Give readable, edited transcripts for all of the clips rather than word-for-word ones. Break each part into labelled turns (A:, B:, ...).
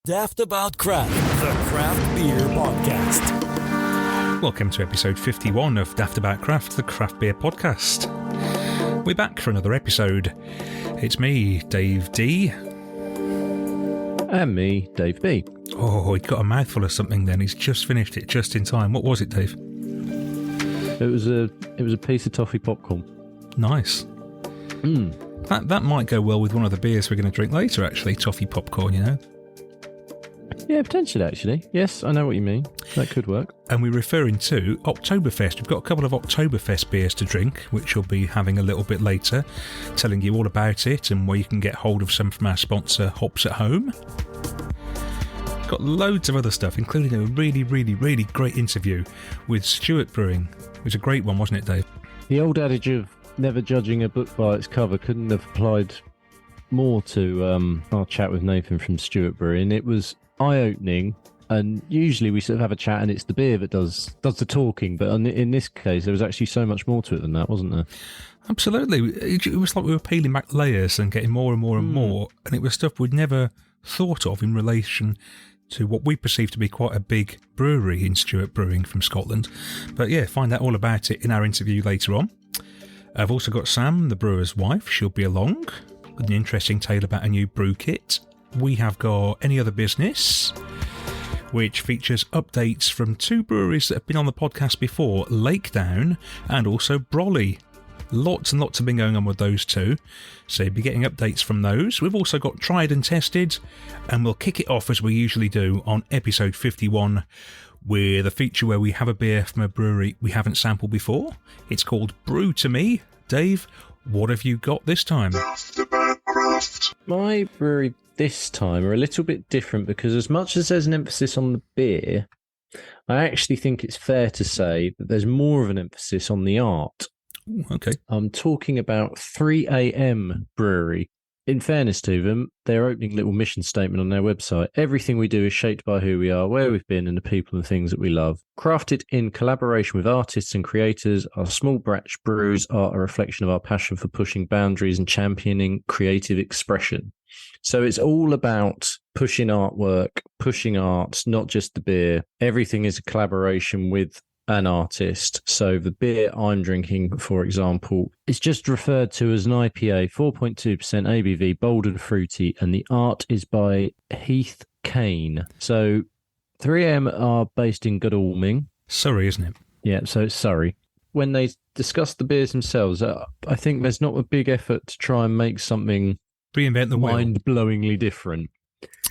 A: Daftaboutcraft, the craft beer podcast.
B: Welcome to episode 51 of Daftaboutcraft, the craft beer podcast. We're back for another episode. It's me, Dave D.
C: And me, Dave B.
B: Oh, he got a mouthful of something then. He's just finished it just in time. What was it, Dave?
C: It was a piece of toffee popcorn.
B: Nice. That might go well with one of the beers we're going to drink later, actually. Toffee popcorn, you know.
C: Yeah, potentially, actually. Yes, I know what you mean. That could work.
B: And we're referring to Oktoberfest. We've got a couple of Oktoberfest beers to drink, which we'll be having a little bit later, telling you all about it and where you can get hold of some from our sponsor, Hops at Home. Got loads of other stuff, including a really, really, really great interview with Stewart Brewing. It was a great one, wasn't it, Dave?
C: The old adage of never judging a book by its cover couldn't have applied more to our chat with Nathan from Stewart Brewing. It was eye-opening, and usually we sort of have a chat and it's the beer that does the talking, but in this case there was actually so much more to it than that, wasn't there?
B: Absolutely. It was like we were peeling back layers and getting more and more and more, and it was stuff we'd never thought of in relation to what we perceive to be quite a big brewery in Stewart Brewing from Scotland. But yeah, find out all about it in our interview later on. I've also got Sam, the brewer's wife. She'll be along with an interesting tale about a new brew kit. We have got Any Other Business, which features updates from two breweries that have been on the podcast before, Lakedown and also Brolly. Lots and lots have been going on with those two, so you'll be getting updates from those. We've also got Tried and Tested, and we'll kick it off as we usually do on episode 51 with a feature where we have a beer from a brewery we haven't sampled before. It's called Brew to Me. Dave, what have you got this time?
C: My brewery this time are a little bit different because as much as there's an emphasis on the beer, I actually think it's fair to say that there's more of an emphasis on the art.
B: Ooh, okay.
C: I'm talking about 3am Brewery. In fairness to them, their opening little mission statement on their website: everything we do is shaped by who we are, where we've been, and the people and things that we love. Crafted in collaboration with artists and creators, our small batch brews are a reflection of our passion for pushing boundaries and championing creative expression. So it's all about pushing artwork, pushing art, not just the beer. Everything is a collaboration with an artist. So the beer I'm drinking, for example, is just referred to as an IPA, 4.2% ABV, bold and fruity, and the art is by Heath Kane. So 3am are based in Godalming.
B: Surrey, isn't it?
C: Yeah, so it's Surrey. When they discuss the beers themselves, I think there's not a big effort to try and make something
B: Reinvent the wheel.
C: Mind-blowingly different.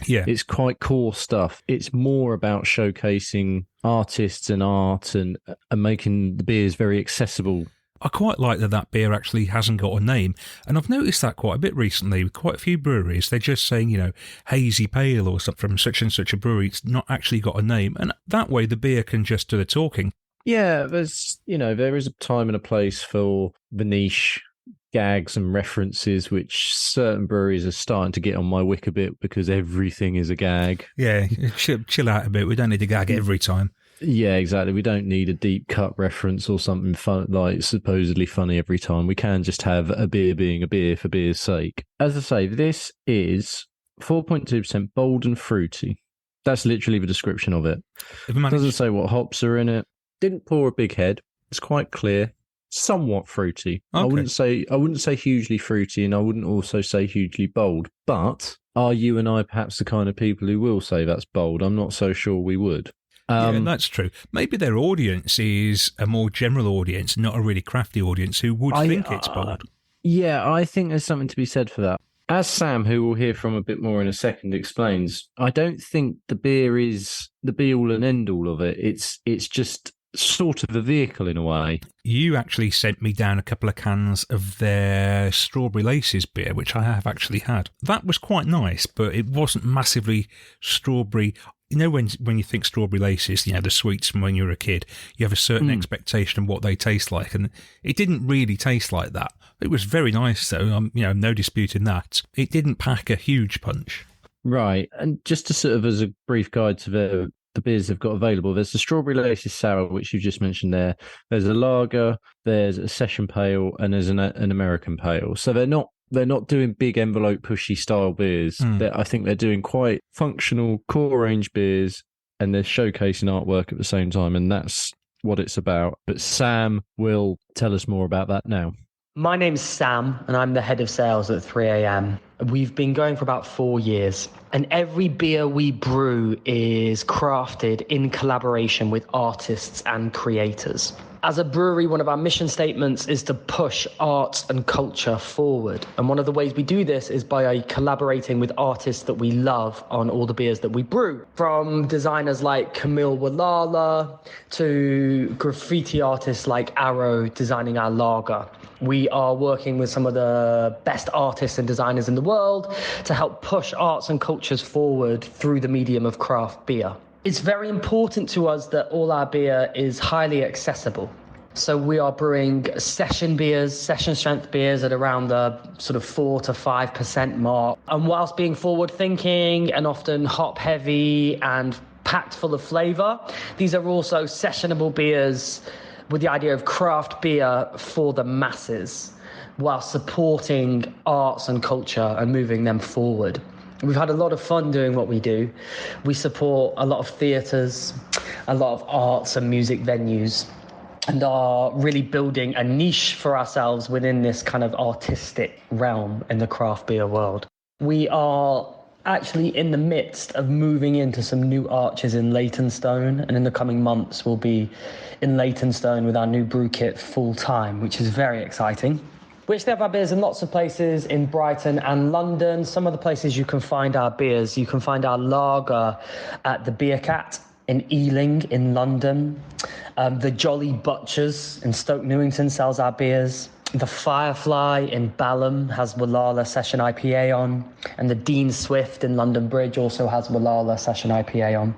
B: Yeah.
C: It's quite core stuff. It's more about showcasing artists and art and making the beers very accessible.
B: I quite like that beer actually hasn't got a name, and I've noticed that quite a bit recently with quite a few breweries. They're just saying, hazy pale or something from such and such a brewery. It's not actually got a name, and that way the beer can just do the talking.
C: Yeah, there is a time and a place for the niche gags and references, which certain breweries are starting to get on my wick a bit because everything is a gag.
B: Yeah, chill out a bit. We don't need a gag every time.
C: Yeah, exactly. We don't need a deep cut reference or something fun, like supposedly funny every time. We can just have a beer being a beer for beer's sake. As I say, this is 4.2% bold and fruity. That's literally the description of it. It doesn't say what hops are in it. Didn't pour a big head. It's quite clear. Somewhat fruity. Okay. I wouldn't say hugely fruity, and I wouldn't also say hugely bold. But are you and I perhaps the kind of people who will say that's bold? I'm not so sure we would.
B: Yeah, that's true. Maybe their audience is a more general audience, not a really crafty audience who would think it's bold.
C: Yeah, I think there's something to be said for that. As Sam, who we'll hear from a bit more in a second, explains, I don't think the beer is the be-all and end-all of it. It's just sort of a vehicle in a way.
B: You actually sent me down a couple of cans of their Strawberry Laces beer, which I have actually had. That was quite nice, but it wasn't massively strawberry. When you think Strawberry Laces, the sweets from when you were a kid, you have a certain expectation of what they taste like, and it didn't really taste like that. It was very nice, though. No disputing that. It didn't pack a huge punch.
C: Right, and just to sort of as a brief guide to the beers they've got available, there's the Strawberry Laces Sour, which you just mentioned there. There's a lager, there's a session pale, and there's an American pale. So they're not They're not doing big envelope pushy style beers. I think they're doing quite functional core range beers, and they're showcasing artwork at the same time, and that's what it's about. But Sam will tell us more about that now.
A: My name's Sam, and I'm the head of sales at 3am. We've been going for about 4 years, and every beer we brew is crafted in collaboration with artists and creators. As a brewery, one of our mission statements is to push arts and culture forward. And one of the ways we do this is by collaborating with artists that we love on all the beers that we brew. From designers like Camille Walala to graffiti artists like Arrow designing our lager. We are working with some of the best artists and designers in the world to help push arts and cultures forward through the medium of craft beer. It's very important to us that all our beer is highly accessible. So we are brewing session beers, session strength beers at around the sort of 4 to 5% mark. And whilst being forward thinking and often hop heavy and packed full of flavor, these are also sessionable beers with the idea of craft beer for the masses, while supporting arts and culture and moving them forward. We've had a lot of fun doing what we do. We support a lot of theatres, a lot of arts and music venues, and are really building a niche for ourselves within this kind of artistic realm in the craft beer world. We are actually in the midst of moving into some new arches in Leytonstone, and in the coming months we'll be in Leytonstone with our new brew kit full time, which is very exciting. We actually have our beers in lots of places in Brighton and London. Some of the places you can find our beers, you can find our lager at the Beer Cat in Ealing in London. The Jolly Butchers in Stoke Newington sells our beers. The Firefly in Balham has Walala Session IPA on. And the Dean Swift in London Bridge also has Walala Session IPA on.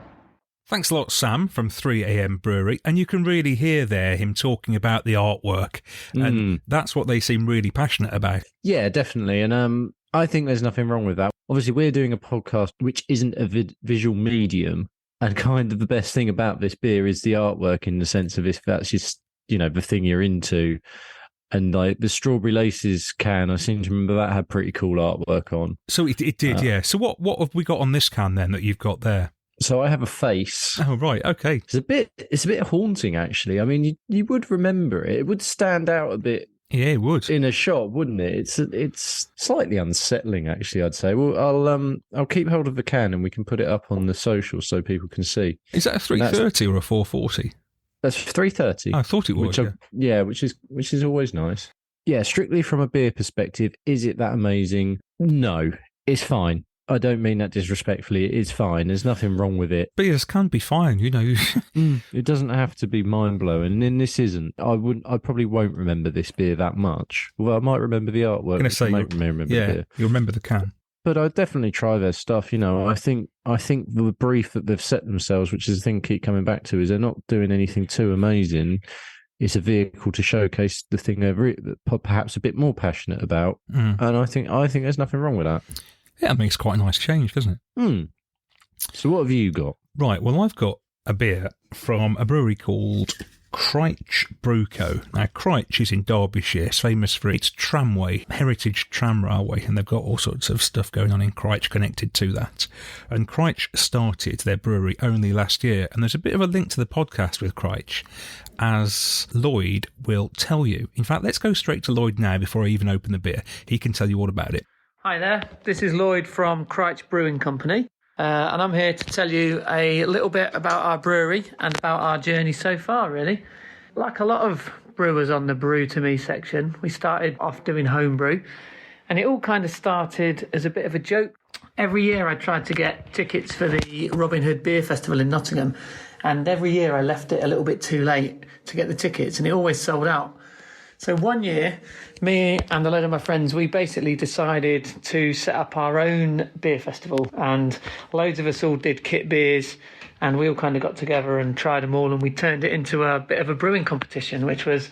B: Thanks a lot, Sam, from 3am Brewery. And you can really hear there him talking about the artwork. And that's what they seem really passionate about.
C: Yeah, definitely. And I think there's nothing wrong with that. Obviously, we're doing a podcast which isn't a visual medium. And kind of the best thing about this beer is the artwork, in the sense of if that's just, the thing you're into. And like the Strawberry Laces can, I seem to remember that had pretty cool artwork on.
B: So it did, yeah. So what have we got on this can then that you've got there?
C: So I have a face.
B: Oh, right, okay.
C: It's a bit haunting, actually. I mean, you would remember it. It would stand out a bit.
B: Yeah, it would.
C: In a shot, wouldn't it? It's slightly unsettling, actually, I'd say. Well, I'll keep hold of the can and we can put it up on the social so people can see.
B: Is that a 330 or a 440?
C: That's 330.
B: I thought it was.
C: Which is always nice. Yeah, strictly from a beer perspective, is it that amazing? No, it's fine. I don't mean that disrespectfully. It's fine. There's nothing wrong with it.
B: Beers can be fine,
C: It doesn't have to be mind-blowing, and this isn't. I probably won't remember this beer that much. Well, I might remember the artwork.
B: I'm going to say,
C: remember the beer.
B: You'll remember the can.
C: But I'd definitely try their stuff. I think the brief that they've set themselves, which is the thing I keep coming back to, is they're not doing anything too amazing. It's a vehicle to showcase the thing they're perhaps a bit more passionate about, and I think there's nothing wrong with that.
B: Yeah, it makes quite a nice change, doesn't it?
C: So what have you got?
B: Right, well, I've got a beer from a brewery called Cryche Brew Co. Now, Cryche is in Derbyshire. It's famous for its tramway, heritage tram railway, and they've got all sorts of stuff going on in Cryche connected to that. And Cryche started their brewery only last year, and there's a bit of a link to the podcast with Cryche, as Lloyd will tell you. In fact, let's go straight to Lloyd now before I even open the beer. He can tell you all about it.
D: Hi there, this is Lloyd from Cryche Brewing Company, and I'm here to tell you a little bit about our brewery and about our journey so far, really. Like a lot of brewers on the Brew to Me section, we started off doing homebrew, and it all kind of started as a bit of a joke. Every year I tried to get tickets for the Robin Hood Beer Festival in Nottingham, and every year I left it a little bit too late to get the tickets, and it always sold out. So one year, me and a load of my friends, we basically decided to set up our own beer festival, and loads of us all did kit beers, and we all kind of got together and tried them all, and we turned it into a bit of a brewing competition, which was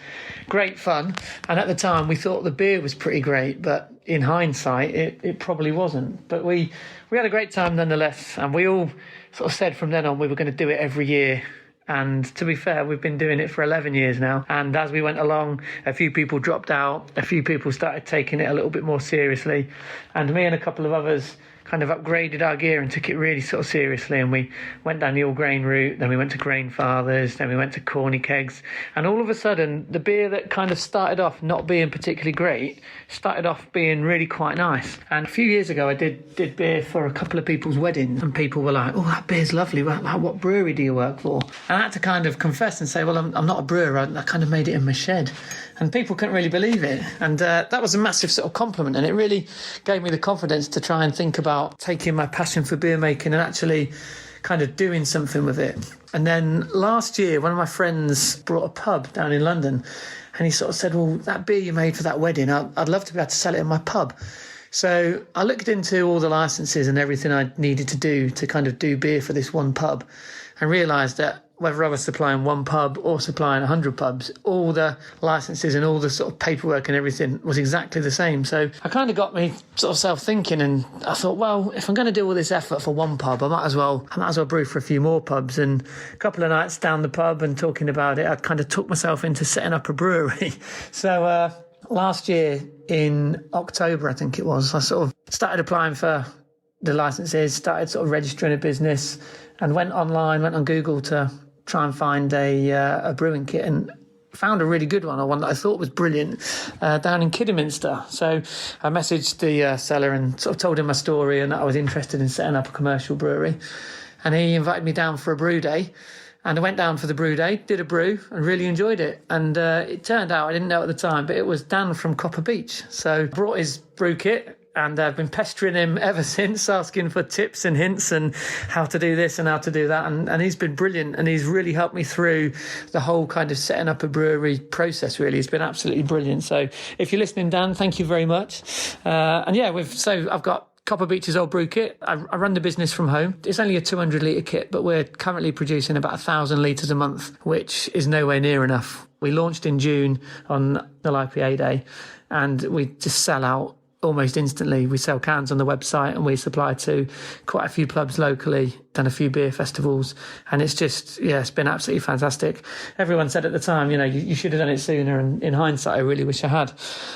D: great fun. And at the time, we thought the beer was pretty great, but in hindsight, it probably wasn't. But we had a great time nonetheless, and we all sort of said from then on we were going to do it every year. And to be fair, we've been doing it for 11 years now. And as we went along, a few people dropped out. A few people started taking it a little bit more seriously. And me and a couple of others kind of upgraded our gear and took it really sort of seriously. And we went down the all grain route. Then we went to Grain Fathers. Then we went to Corny Kegs. And all of a sudden, the beer that kind of started off not being particularly great started off being really quite nice. And a few years ago, I did beer for a couple of people's weddings. And people were like, oh, that beer's lovely. Like, what brewery do you work for? And I had to kind of confess and say, well, I'm not a brewer. I kind of made it in my shed. And people couldn't really believe it. And that was a massive sort of compliment. And it really gave me the confidence to try and think about taking my passion for beer making and actually kind of doing something with it. And then last year, one of my friends brought a pub down in London, and he sort of said, well, that beer you made for that wedding, I'd love to be able to sell it in my pub. So I looked into all the licenses and everything I needed to do to kind of do beer for this one pub, and realised that whether I was supplying one pub or supplying 100 pubs, all the licenses and all the sort of paperwork and everything was exactly the same. So I kind of got me sort of self-thinking, and I thought, well, if I'm going to do all this effort for one pub, I might as well brew for a few more pubs. And a couple of nights down the pub and talking about it, I kind of took myself into setting up a brewery. So last year in October, I think it was, I sort of started applying for the licenses, started sort of registering a business, and went online, went on Google to try and find a brewing kit, and found a really good one, or one that I thought was brilliant, down in Kidderminster. So I messaged the seller and sort of told him my story and that I was interested in setting up a commercial brewery. And he invited me down for a brew day. And I went down for the brew day, did a brew, and really enjoyed it. And it turned out, I didn't know at the time, but it was Dan from Copper Beach. So brought his brew kit, and I've been pestering him ever since, asking for tips and hints and how to do this and how to do that. And he's been brilliant, and he's really helped me through the whole kind of setting up a brewery process, really. It's been absolutely brilliant. So if you're listening, Dan, thank you very much. And yeah, I've got Copper Beach's old brew kit. I run the business from home. It's only a 200-litre kit, but we're currently producing about 1,000 litres a month, which is nowhere near enough. We launched in June on the IPA day, and we just sell out almost instantly. We sell cans on the website, and we supply to quite a few pubs locally, done a few beer festivals, and it's just, it's been absolutely fantastic. Everyone said at the time, you should have done it sooner, and in hindsight I really wish I had,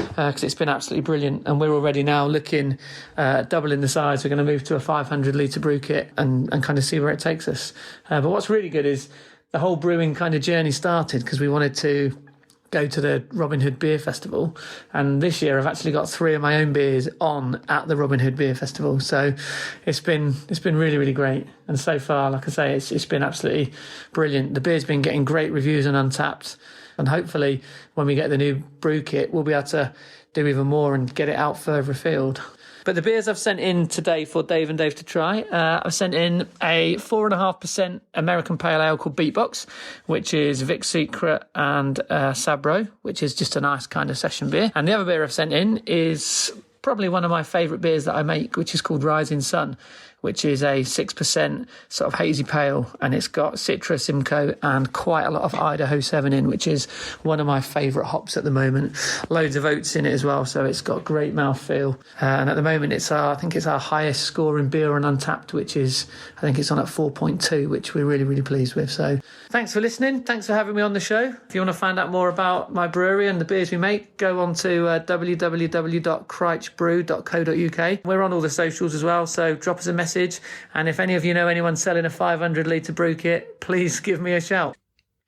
D: because it's been absolutely brilliant. And we're already now looking at doubling the size. We're going to move to a 500 litre brew kit and kind of see where it takes us. But what's really good is the whole brewing kind of journey started because we wanted to go to the Robin Hood Beer Festival, and this year I've actually got 3 of my own beers on at the Robin Hood Beer Festival. So it's been really, really great, and so far, like I say, it's been absolutely brilliant. The beer's been getting great reviews on Untapped, and hopefully when we get the new brew kit we'll be able to do even more and get it out further afield. But the beers I've sent in today for Dave and Dave to try, I've sent in a 4.5% American Pale Ale called Beatbox, which is Vic's Secret and Sabro, which is just a nice kind of session beer. And the other beer I've sent in is probably one of my favourite beers that I make, which is called Rising Sun, which is a 6% sort of hazy pale, and it's got Citra, Simcoe and quite a lot of Idaho 7 in, which is one of my favourite hops at the moment. Loads of oats in it as well, so it's got great mouthfeel. And at the moment I think it's our highest scoring beer on Untapped, which is, I think it's on at 4.2, which we're really, really pleased with. So thanks for listening. Thanks for having me on the show. If you want to find out more about my brewery and the beers we make, go on to www.crouchbrew.co.uk. We're on all the socials as well, so drop us a message. And if any of you know anyone selling a 500 litre brew kit, please give me a shout.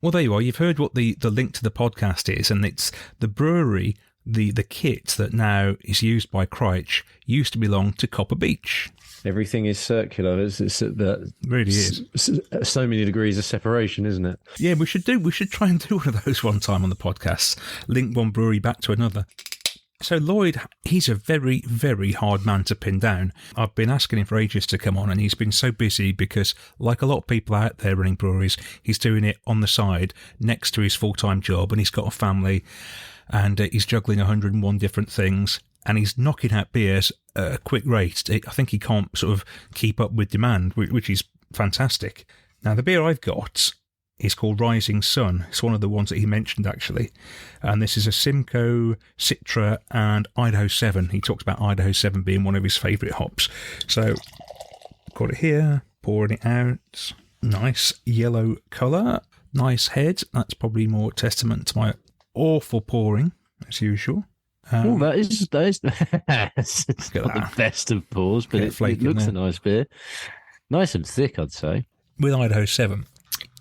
B: Well, there you are. You've heard what the link to the podcast is, and it's the brewery, the kit that now is used by Crouch used to belong to Copper Beach.
C: Everything is circular. It's
B: really is.
C: So many degrees of separation, isn't it?
B: Yeah, we should try and do one of those one time on the podcast. Link one brewery back to another. So Lloyd, he's a very, very hard man to pin down. I've been asking him for ages to come on, and he's been so busy because, like a lot of people out there running breweries, he's doing it on the side next to his full-time job, and he's got a family, and he's juggling 101 different things, and he's knocking out beers at a quick rate. I think he can't sort of keep up with demand, which is fantastic. Now, the beer I've got is called Rising Sun. It's one of the ones that he mentioned, actually. And this is a Simcoe, Citra and Idaho 7. He talks about Idaho 7 being one of his favourite hops. So, got it here, pouring it out. Nice yellow colour. Nice head. That's probably more testament to my awful pouring, as usual.
C: That is it's not the best of pours, but it looks a nice beer. Nice and thick, I'd say.
B: With Idaho 7,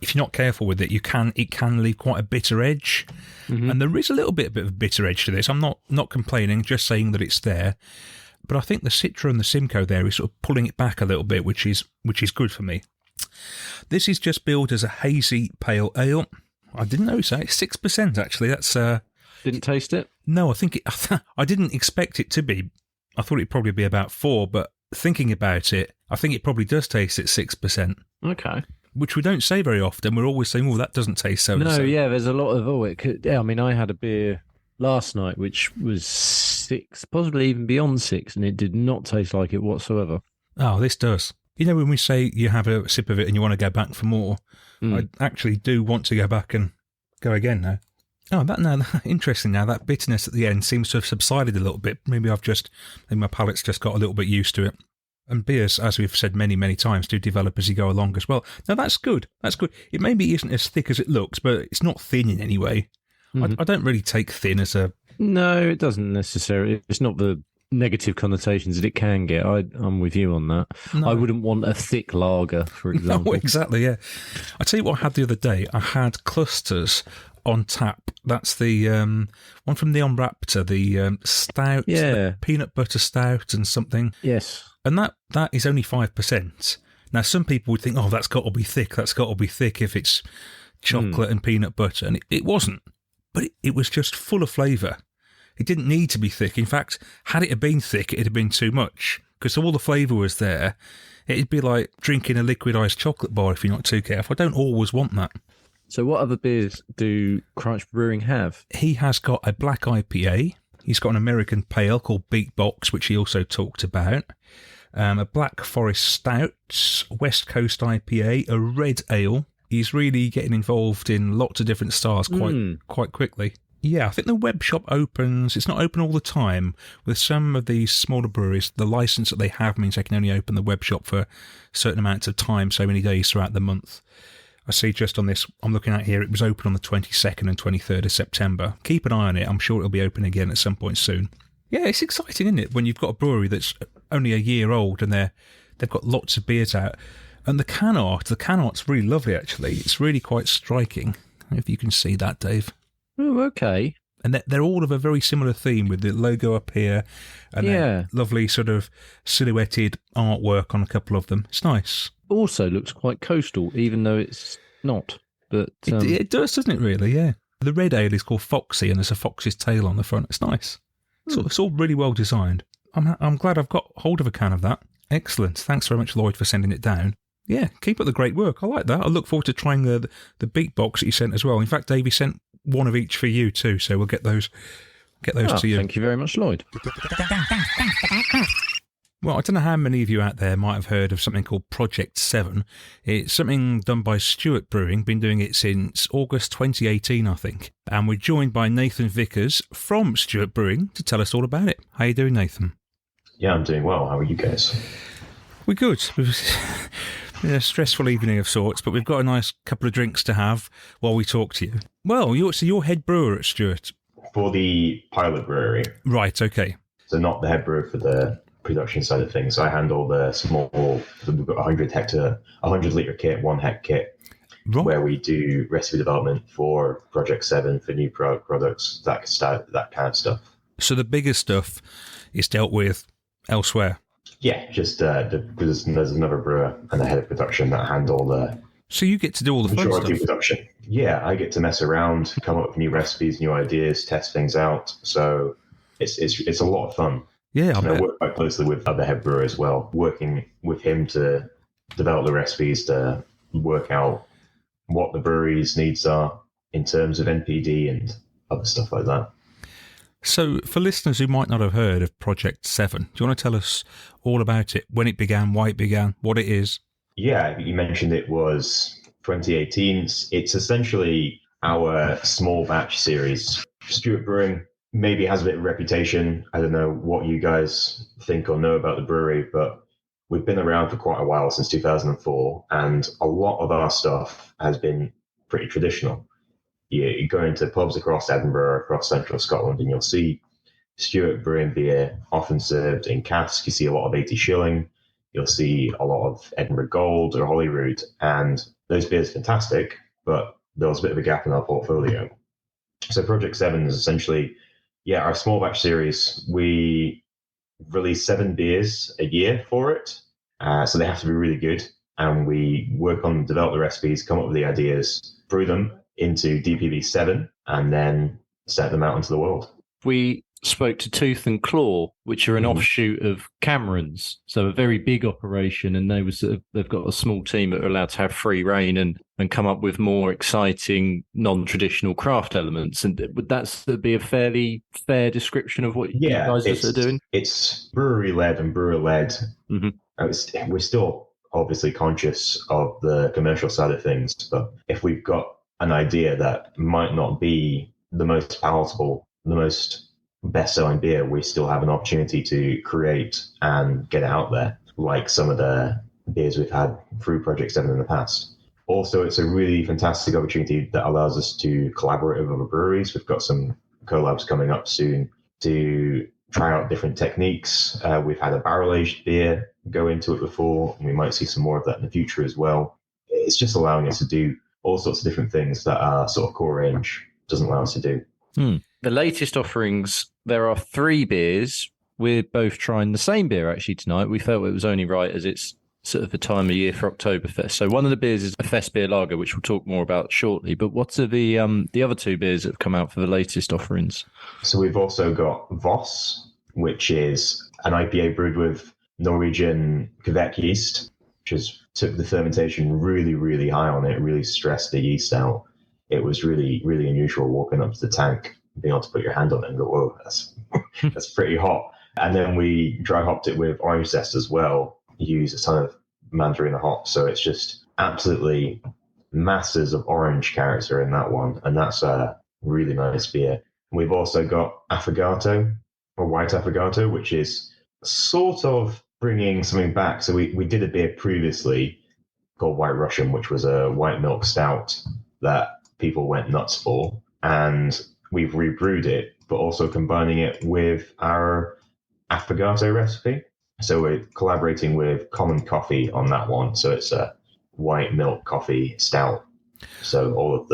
B: if you're not careful with it, it can leave quite a bitter edge. Mm-hmm. And there is a little bit of a bitter edge to this. I'm not complaining, just saying that it's there. But I think the Citra and the Simcoe there is sort of pulling it back a little bit, which is good for me. This is just billed as a hazy pale ale. I didn't notice that. It's 6%, actually. That's...
C: Didn't taste it?
B: No, I didn't expect it to be. I thought it'd probably be about 4, but thinking about it, I think it probably does taste at 6%.
C: Okay.
B: Which we don't say very often. We're always saying, that doesn't taste so.
C: No, yeah, there's a lot of, it could, yeah, I mean, I had a beer last night which was 6, possibly even beyond 6, and it did not taste like it whatsoever.
B: Oh, this does. You know, when we say you have a sip of it and you want to go back for more, I actually do want to go back and go again now. Oh, interesting now. That bitterness at the end seems to have subsided a little bit. Maybe my palate's just got a little bit used to it. And beers, as we've said many, many times, do develop as you go along as well. Now, that's good. That's good. It maybe isn't as thick as it looks, but it's not thin in any way. Mm-hmm. I don't really take thin as a...
C: No, it doesn't necessarily. It's not the negative connotations that it can get. I'm with you on that. No. I wouldn't want a thick lager, for example.
B: No, exactly, yeah. I tell you what I had the other day. I had Clusters on tap. That's the one from Neon Raptor, the stout, the peanut butter stout and something.
C: Yes.
B: And that is only 5%. Now, some people would think, that's got to be thick. That's got to be thick if it's chocolate and peanut butter. And it wasn't. But it was just full of flavour. It didn't need to be thick. In fact, had it have been thick, it'd have been too much. Because all the flavour was there. It'd be like drinking a liquid iced chocolate bar if you're not too careful. I don't always want that.
C: So what other beers do Crunch Brewing have?
B: He has got a black IPA. He's got an American pale called Beatbox, which he also talked about. A Black Forest Stout, West Coast IPA, a red ale. He's really getting involved in lots of different styles quite quickly. Yeah, I think the web shop opens. It's not open all the time. With some of these smaller breweries, the license that they have means they can only open the web shop for certain amounts of time, so many days throughout the month. I see just on this I'm looking at here, it was open on the 22nd and 23rd of September. Keep an eye on it. I'm sure it'll be open again at some point soon. Yeah, it's exciting, isn't it, when you've got a brewery that's only a year old and they've got lots of beers out. And the can art's really lovely, actually. It's really quite striking. I don't know if you can see that, Dave.
C: Oh, okay.
B: And they're all of a very similar theme with the logo up here and lovely sort of silhouetted artwork on a couple of them. It's nice.
C: Also looks quite coastal, even though it's not. But
B: it does, doesn't it, really? Yeah. The red ale is called Foxy, and there's a fox's tail on the front. It's nice. It's all really well designed. I'm glad I've got hold of a can of that. Excellent. Thanks very much, Lloyd, for sending it down. Yeah, keep up the great work. I like that. I look forward to trying the beatbox that you sent as well. In fact, Davey sent one of each for you too, so we'll get those to you.
C: Thank you very much, Lloyd.
B: Well, I don't know how many of you out there might have heard of something called Project 7. It's something done by Stewart Brewing, been doing it since August 2018, I think. And we're joined by Nathan Vickers from Stewart Brewing to tell us all about it. How you doing, Nathan?
E: Yeah, I'm doing well. How are you guys?
B: We're good. A stressful evening of sorts, but we've got a nice couple of drinks to have while we talk to you. Well, you're head brewer at Stewart.
E: For the pilot brewery.
B: Right, okay.
E: So not the head brewer for the production side of things. I handle the small, we've got 100 litre kit, 1 hect kit, right, where we do recipe development for Project 7 for new products, that kind of stuff.
B: So the bigger stuff is dealt with elsewhere?
E: Yeah, just because there's another brewer and a head of production that handle the...
B: So you get to do all the fun stuff?
E: Production. Yeah, I get to mess around, come up with new recipes, new ideas, test things out. So it's a lot of fun.
B: Yeah,
E: I work quite closely with the head brewer as well, working with him to develop the recipes, to work out what the brewery's needs are in terms of NPD and other stuff like that.
B: So for listeners who might not have heard of Project 7, do you want to tell us all about it, when it began, why it began, what it is?
E: Yeah, you mentioned it was 2018. It's essentially our small batch series. Stewart Brewing maybe has a bit of a reputation. I don't know what you guys think or know about the brewery, but we've been around for quite a while, since 2004, and a lot of our stuff has been pretty traditional. You go into pubs across Edinburgh, across central Scotland, and you'll see Stewart brewing beer often served in cask. You see a lot of 80 shilling. You'll see a lot of Edinburgh Gold or Holyrood, and those beers are fantastic, but there was a bit of a gap in our portfolio. So Project 7 is essentially, our small batch series. We release 7 beers a year for it, so they have to be really good. And we work on, develop the recipes, come up with the ideas, brew them into DPV 7, and then send them out into the world.
C: We spoke to Tooth and Claw, which are an offshoot of Cameron's, so a very big operation, and they've got a small team that are allowed to have free reign and come up with more exciting non-traditional craft elements. And would that be a fairly fair description of what you guys are sort of doing?
E: It's brewery-led and brewer-led. We're still obviously conscious of the commercial side of things, but if we've got an idea that might not be the most palatable, the most best-selling beer, we still have an opportunity to create and get it out there, like some of the beers we've had through Project 7 in the past. Also, it's a really fantastic opportunity that allows us to collaborate with other breweries. We've got some collabs coming up soon to try out different techniques. We've had a barrel-aged beer go into it before, and we might see some more of that in the future as well. It's just allowing us to do all sorts of different things that our sort of core range doesn't allow us to do.
C: The latest offerings, there are 3 beers. We're both trying the same beer actually tonight. We felt it was only right as it's sort of the time of year for Oktoberfest. So one of the beers is a Fest beer lager, which we'll talk more about shortly. But what are the other 2 beers that have come out for the latest offerings?
E: So we've also got Voss, which is an IPA brewed with Norwegian Kveik yeast, which took the fermentation really, really high on it, really stressed the yeast out. It was really, really unusual walking up to the tank, being able to put your hand on it and go, whoa, that's pretty hot. And then we dry hopped it with orange zest as well. Use a ton of mandarin hops, so it's just absolutely masses of orange character in that one, and that's a really nice beer. We've also got Affogato, or White Affogato, which is sort of bringing something back. So we did a beer previously called White Russian, which was a white milk stout that people went nuts for, and we've rebrewed it, but also combining it with our Affogato recipe. So we're collaborating with Common Coffee on that one. So it's a white milk coffee stout. So all of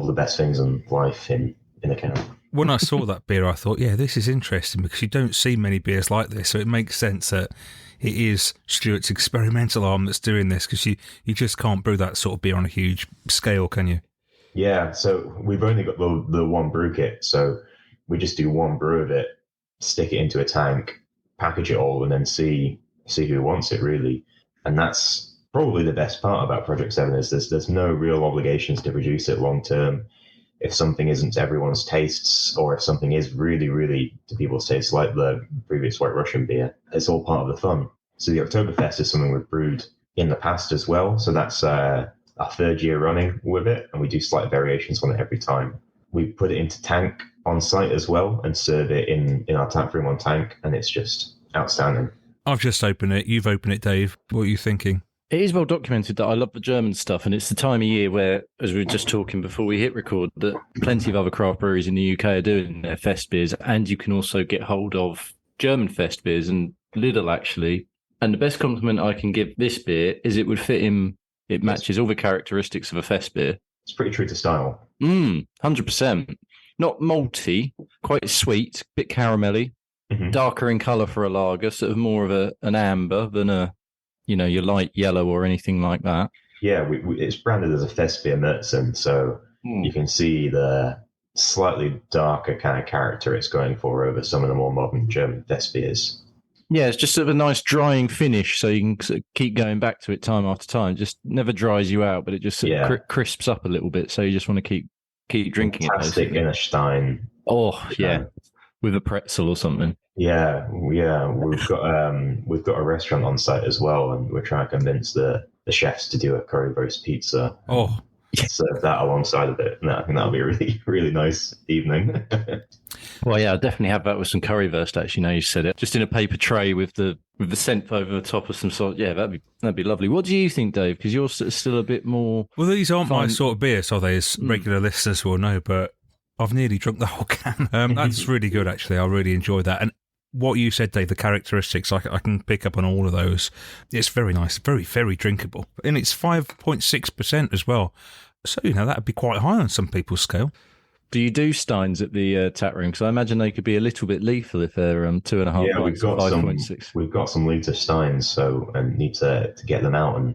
E: the best things in life in a can.
B: When I saw that beer, I thought, this is interesting because you don't see many beers like this. So it makes sense that it is Stuart's experimental arm that's doing this, because you just can't brew that sort of beer on a huge scale, can you?
E: Yeah, so we've only got the one brew kit, so we just do one brew of it, stick it into a tank, package it all, and then see who wants it, really. And that's probably the best part about Project 7 is there's no real obligations to produce it long term. If something isn't to everyone's tastes, or if something is really, really to people's tastes, like the previous White Russian beer, it's all part of the fun. So the Oktoberfest is something we've brewed in the past as well. So that's our 3rd year running with it, and we do slight variations on it every time. We put it into tank on site as well and serve it in our tap room on tank, and it's just outstanding.
B: I've just opened it. You've opened it, Dave. What are you thinking?
C: It is well documented that I love the German stuff, and it's the time of year where, as we were just talking before we hit record, that plenty of other craft breweries in the UK are doing their fest beers, and you can also get hold of German fest beers, and Lidl actually. And the best compliment I can give this beer is it would fit in. It matches all the characteristics of a fest beer.
E: It's pretty true to style.
C: 100%. Not malty, quite sweet, bit caramelly, darker in colour for a lager, sort of more of an amber than your light yellow or anything like that.
E: Yeah, it's branded as a fest beer Märzen, so you can see the slightly darker kind of character it's going for over some of the more modern German fest beers.
C: Yeah, it's just sort of a nice drying finish, so you can sort of keep going back to it time after time. It just never dries you out, but it just sort of crisps up a little bit, so you just want to keep drinking
E: Fantastic
C: it. Fantastic
E: in a Stein.
C: Oh, yeah, with a pretzel or something.
E: Yeah. We've got a restaurant on site as well, and we're trying to convince the chefs to do a currywurst pizza.
B: Oh,
E: serve that alongside of it. And I think that'll be a really, really nice evening.
C: Well, yeah, I'll definitely have that with some currywurst. Actually, now you said it, just in a paper tray with the scent over the top of some sort. Yeah, that'd be lovely. What do you think, Dave? Because you're still a bit more.
B: Well, these aren't my sort of beers, are they? As regular listeners will know, but I've nearly drunk the whole can. That's really good, actually. I really enjoyed that. And what you said, Dave, the characteristics, I can pick up on all of those. It's very nice, very, very drinkable. And it's 5.6% as well. So, that'd be quite high on some people's scale.
C: Do you do steins at the tap room? Because I imagine they could be a little bit lethal if they're 2.5
E: Yeah,
C: pints or 5.6.
E: We've got some liter steins, so and need to get them out and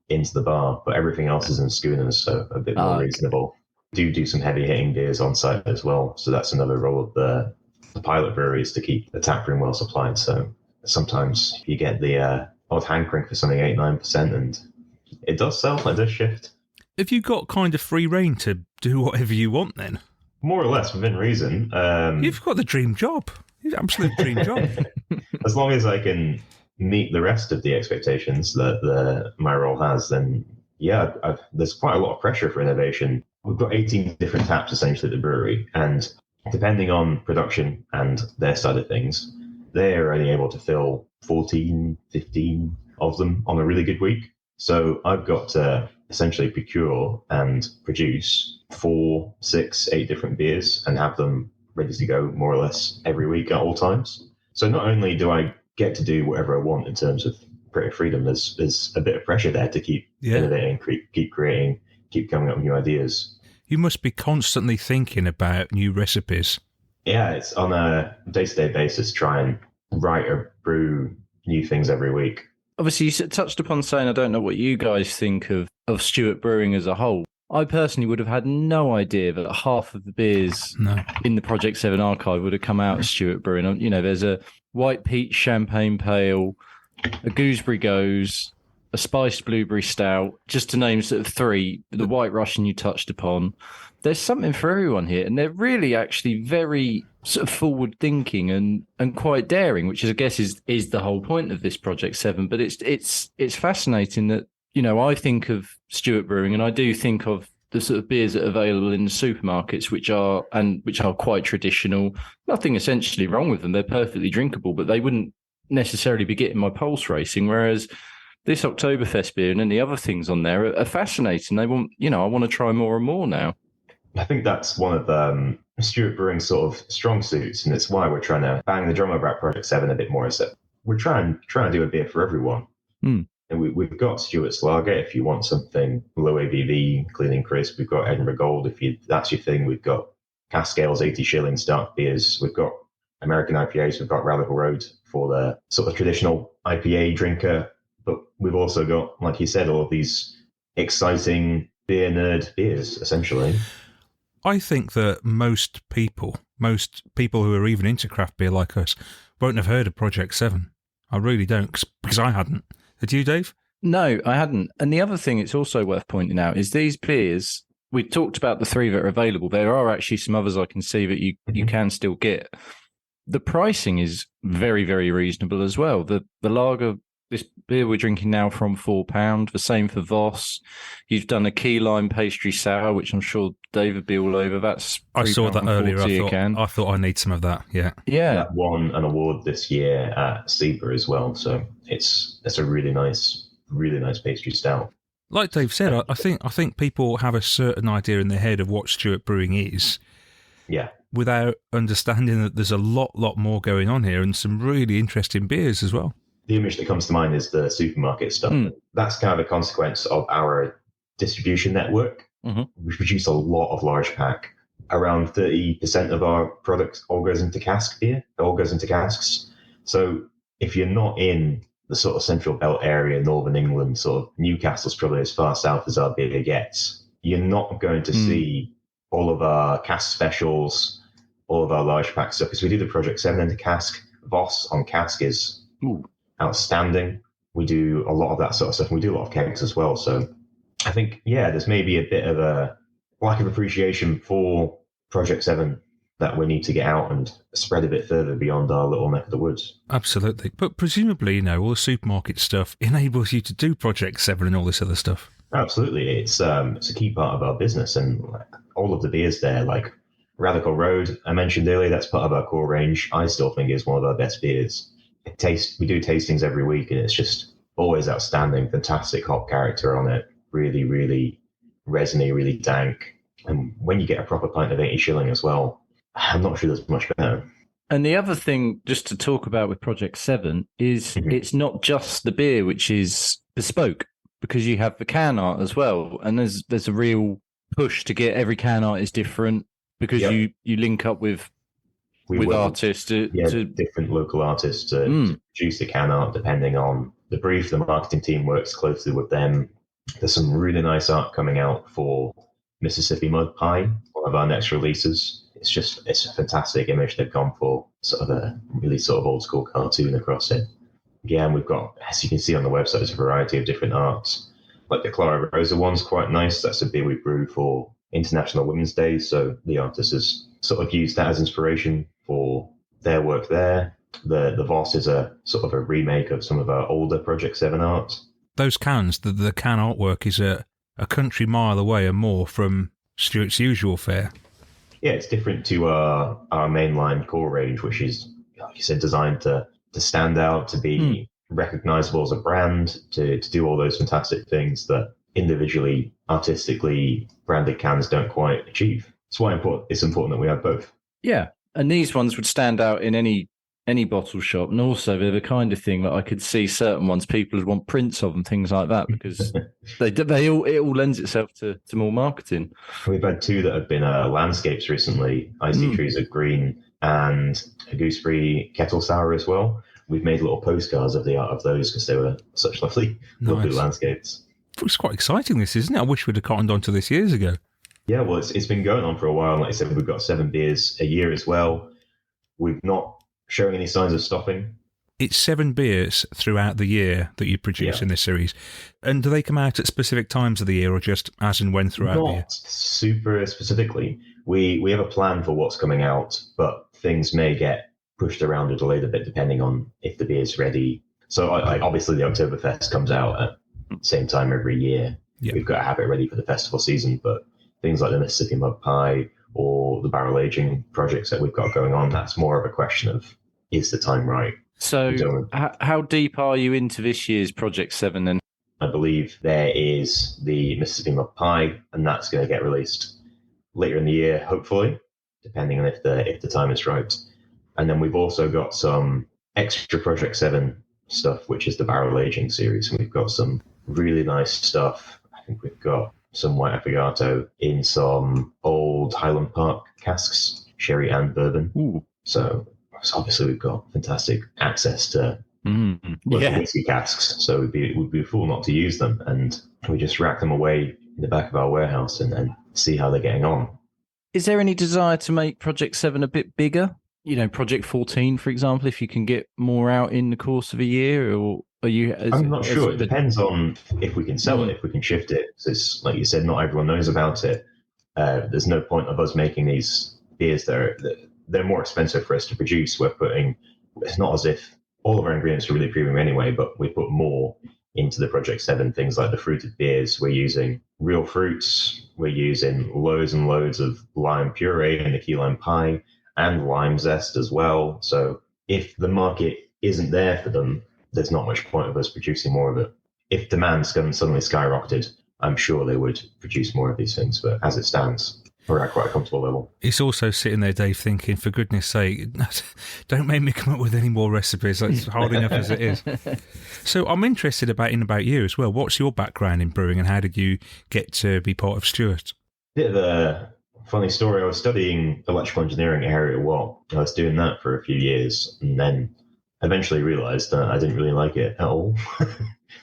E: into the bar. But everything else is in schooners, so a bit more reasonable. Do some heavy hitting beers on site as well. So that's another role of the pilot breweries to keep the tap room well supplied. So sometimes you get the odd hankering for something 8-9%, and it does sell. It does shift.
B: Have you got kind of free reign to do whatever you want then?
E: More or less within reason.
B: You've got the dream job. Absolute dream job.
E: As long as I can meet the rest of the expectations that my role has, then yeah, there's quite a lot of pressure for innovation. We've got 18 different taps essentially at the brewery, and depending on production and their side of things, they're only able to fill 14, 15 of them on a really good week. So I've got to essentially procure and produce 4, 6, 8 different beers and have them ready to go more or less every week at all times. So not only do I get to do whatever I want in terms of creative freedom, there's a bit of pressure there to keep innovating, keep creating, keep coming up with new ideas.
B: You must be constantly thinking about new recipes.
E: Yeah, it's on a day-to-day basis, try and write or brew new things every week.
C: Obviously, you touched upon saying, I don't know what you guys think of Stewart Brewing as a whole. I personally would have had no idea that half of the beers in the Project 7 archive would have come out of Stewart Brewing. There's a white peach champagne pale, a gooseberry goes, a spiced blueberry stout, just to name sort of 3, the white Russian you touched upon. There's something for everyone here, and they're really actually very sort of forward-thinking and quite daring, which I guess is the whole point of this Project 7. But it's fascinating that, I think of Stewart Brewing, and I do think of the sort of beers that are available in the supermarkets, which are quite traditional. Nothing essentially wrong with them; they're perfectly drinkable, but they wouldn't necessarily be getting my pulse racing. Whereas this Oktoberfest beer and then the other things on there are fascinating. They want, I want to try more and more now.
E: I think that's one of Stewart Brewing's sort of strong suits, and it's why we're trying to bang the drum about Project 7 a bit more. Is that we're trying to do a beer for everyone. And we've got Stewart's Lager if you want something low ABV, clean and crisp. We've got Edinburgh Gold if that's your thing. We've got cask ales, 80 shillings dark beers. We've got American IPAs. We've got Radical Road for the sort of traditional IPA drinker. But we've also got, like you said, all of these exciting beer nerd beers, essentially.
B: I think that most people who are even into craft beer like us won't have heard of Project 7. I really don't, because I hadn't. Did you, Dave?
C: No, I hadn't. And the other thing it's also worth pointing out is these beers, we talked about the 3 that are available. There are actually some others I can see that you can still get. The pricing is very, very reasonable as well. The lager, this beer we're drinking now from £4, the same for Voss. You've done a key lime pastry sour, which I'm sure Dave would be all over. That's
B: I saw that earlier. I thought I need some of that. Yeah.
E: That won an award this year at SEBA as well. So it's a really nice pastry stout.
B: Like Dave said, I think people have a certain idea in their head of what Stewart Brewing is.
E: Yeah.
B: Without understanding that there's a lot more going on here and some really interesting beers as well.
E: The image that comes to mind is the supermarket stuff. That's kind of a consequence of our distribution network. We produce a lot of large pack. Around 30% of our product all goes into cask beer. It all goes into casks. So if you're not in the sort of central belt area, northern England, sort of Newcastle's probably as far south as our beer gets, you're not going to see all of our cask specials, all of our large pack stuff. Because we do the Project 7 into cask. Voss on cask is outstanding. We do a lot of that sort of stuff. And we do a lot of kegs as well. So I think, there's maybe a bit of a lack of appreciation for Project 7 that we need to get out and spread a bit further beyond our little neck of the woods.
B: Absolutely. But presumably, all the supermarket stuff enables you to do Project 7 and all this other stuff.
E: Absolutely, it's a key part of our business, and like, all of the beers there, like Radical Road, I mentioned earlier, that's part of our core range. I still think is one of our best beers. We do tastings every week, and it's just always outstanding. Fantastic hop character on it, really, really resiny, really dank. And when you get a proper pint of 80 shilling as well, I'm not sure there's much better.
C: And the other thing, just to talk about with Project 7, is it's not just the beer which is bespoke, because you have the can art as well. And there's a real push to get every can art is different, because you link up with artists to
E: different local artists to produce the can art depending on the brief. The marketing team works closely with them. There's some really nice art coming out for Mississippi Mud Pie, one of our next releases. It's a fantastic image they've gone for, sort of a really sort of old school cartoon across it. Yeah, and we've got, as you can see on the website, there's a variety of different arts. Like the Clara Rosa one's quite nice. That's a beer we brewed for International Women's Day, so the artist has sort of used that as inspiration for their work there. The Voss is a sort of a remake of some of our older Project 7 art.
B: Those cans, the can artwork is a country mile away and more from Stuart's usual fare.
E: Yeah, it's different to our mainline core range, which is, like you said, designed to stand out, to be recognizable as a brand, to do all those fantastic things that individually, artistically branded cans don't quite achieve. That's why it's important that we have both.
C: Yeah, and these ones would stand out in any bottle shop, and also they're the kind of thing that I could see certain ones people would want prints of and things like that, because it all lends itself to more marketing.
E: We've had two that have been landscapes recently. I See Trees of Green and a Gooseberry Kettle Sour as well. We've made little postcards of the art of those because they were such lovely landscapes.
B: It's quite exciting, this, isn't it? I wish we'd have cottoned on to this years ago.
E: Yeah, well, it's been going on for a while. Like I said, we've got 7 beers a year as well. We've not showing any signs of stopping.
B: It's 7 beers throughout the year that you produce in this series. And do they come out at specific times of the year, or just as and when throughout the year?
E: Not super specifically. We have a plan for what's coming out, but things may get pushed around or delayed a bit depending on if the beer's ready. So obviously the Oktoberfest comes out at the same time every year. Yeah. We've got to have it ready for the festival season, but things like the Mississippi Mud Pie or the barrel aging projects that we've got going on, that's more of a question of, is the time right?
C: So how deep are you into this year's Project 7 then?
E: I believe there is the Mississippi Mud Pie, and that's going to get released later in the year, hopefully, depending on if the time is right. And then we've also got some extra Project 7 stuff, which is the barrel aging series. And we've got some really nice stuff. I think we've got some white affogato in some old Highland Park casks, sherry and bourbon.
C: Ooh.
E: So obviously we've got fantastic access to whiskey casks. So we'd be a fool not to use them. And we just rack them away in the back of our warehouse and see how they're getting on.
C: Is there any desire to make Project 7 a bit bigger? Project 14, for example, if you can get more out in the course of a year, or are you?
E: I'm not sure. It depends on if we can sell it, if we can shift it. So it's like you said, not everyone knows about it. There's no point of us making these beers. They're more expensive for us to produce. It's not as if all of our ingredients are really premium anyway, but we put more into the Project 7 things like the fruited beers. We're using real fruits. We're using loads and loads of lime puree in the key lime pie, and lime zest as well. So if the market isn't there for them, there's not much point of us producing more of it. If demand suddenly skyrocketed, I'm sure they would produce more of these things. But as it stands, we're at quite a comfortable level.
B: It's also sitting there, Dave, thinking, for goodness sake, don't make me come up with any more recipes. It's hard enough as it is. So I'm interested about you as well. What's your background in brewing, and how did you get to be part of Stuart?
E: Bit of a funny story. I was studying electrical engineering at Heriot-Watt. I was doing that for a few years, and then eventually realised that I didn't really like it at all.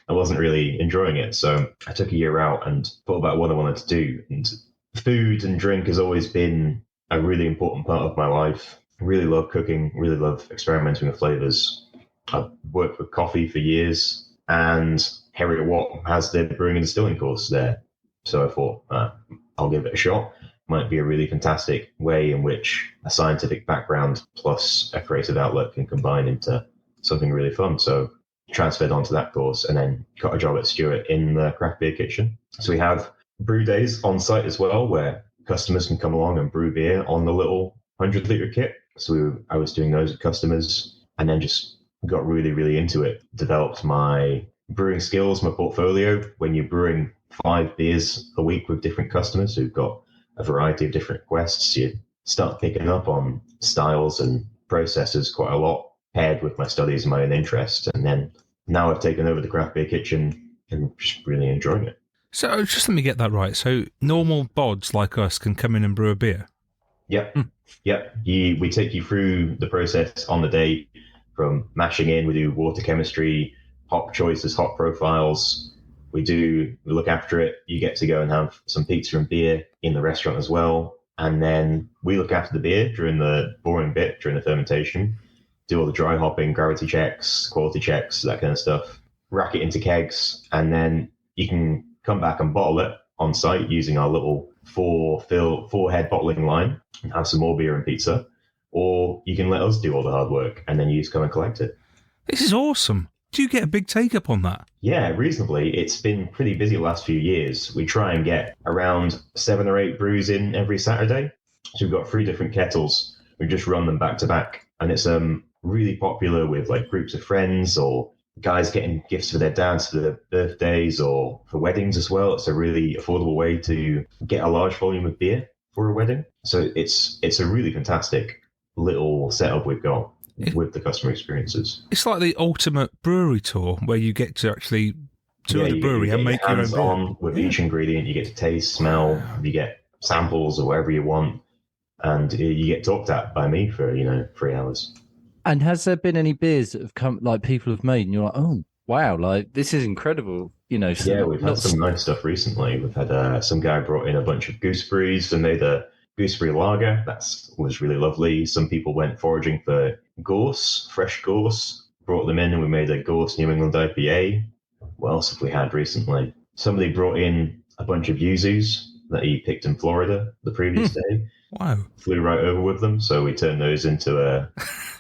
E: I wasn't really enjoying it, so I took a year out and thought about what I wanted to do. And food and drink has always been a really important part of my life. I really love cooking, really love experimenting with flavours. I've worked with coffee for years, and Heriot-Watt has their brewing and distilling course there. So I thought, I'll give it a shot. Might be a really fantastic way in which a scientific background plus a creative outlet can combine into something really fun. So transferred onto that course and then got a job at Stewart in the craft beer kitchen. So we have brew days on site as well, where customers can come along and brew beer on the little 100-litre kit. So I was doing those with customers, and then just got really, really into it. Developed my brewing skills, my portfolio. When you're brewing 5 beers a week with different customers who've got a variety of different requests, you start picking up on styles and processes quite a lot, paired with my studies and my own interest. And then now I've taken over the craft beer kitchen and just really enjoying it.
B: So just let me get that right. So normal bods like us can come in and brew a beer?
E: Yep. Yep. We take you through the process on the day, from mashing in. We do water chemistry, hop choices, hop profiles. We look after it. You get to go and have some pizza and beer in the restaurant as well. And then we look after the beer during the boring bit, during the fermentation, do all the dry hopping, gravity checks, quality checks, that kind of stuff, rack it into kegs, and then you can come back and bottle it on site using our little 4-head bottling line and have some more beer and pizza. Or you can let us do all the hard work and then you just come and collect it.
B: This is awesome. Do you get a big take up on that?
E: Yeah, reasonably. It's been pretty busy the last few years. We try and get around 7 or 8 brews in every Saturday. So we've got 3 different kettles. We just run them back to back. And it's really popular with like groups of friends or guys getting gifts for their dads for their birthdays or for weddings as well. It's a really affordable way to get a large volume of beer for a wedding. So it's a really fantastic little setup we've got with the customer experiences.
B: It's like the ultimate brewery tour where you get to actually tour the brewery and make your own beer.
E: On with each ingredient, you get to taste, smell, you get samples or whatever you want, and you get talked at by me for 3 hours.
C: And has there been any beers that have come, like people have made, and you're like, oh wow, like this is incredible?
E: Yeah, we've had some nice stuff recently. We've had some guy brought in a bunch of gooseberries and made a gooseberry lager. That was really lovely. Some people went foraging for gorse, fresh gorse, brought them in, and we made a gorse New England IPA. What else have we had recently? Somebody brought in a bunch of yuzus that he picked in Florida the previous day.
B: Wow.
E: Flew right over with them, so we turned those into a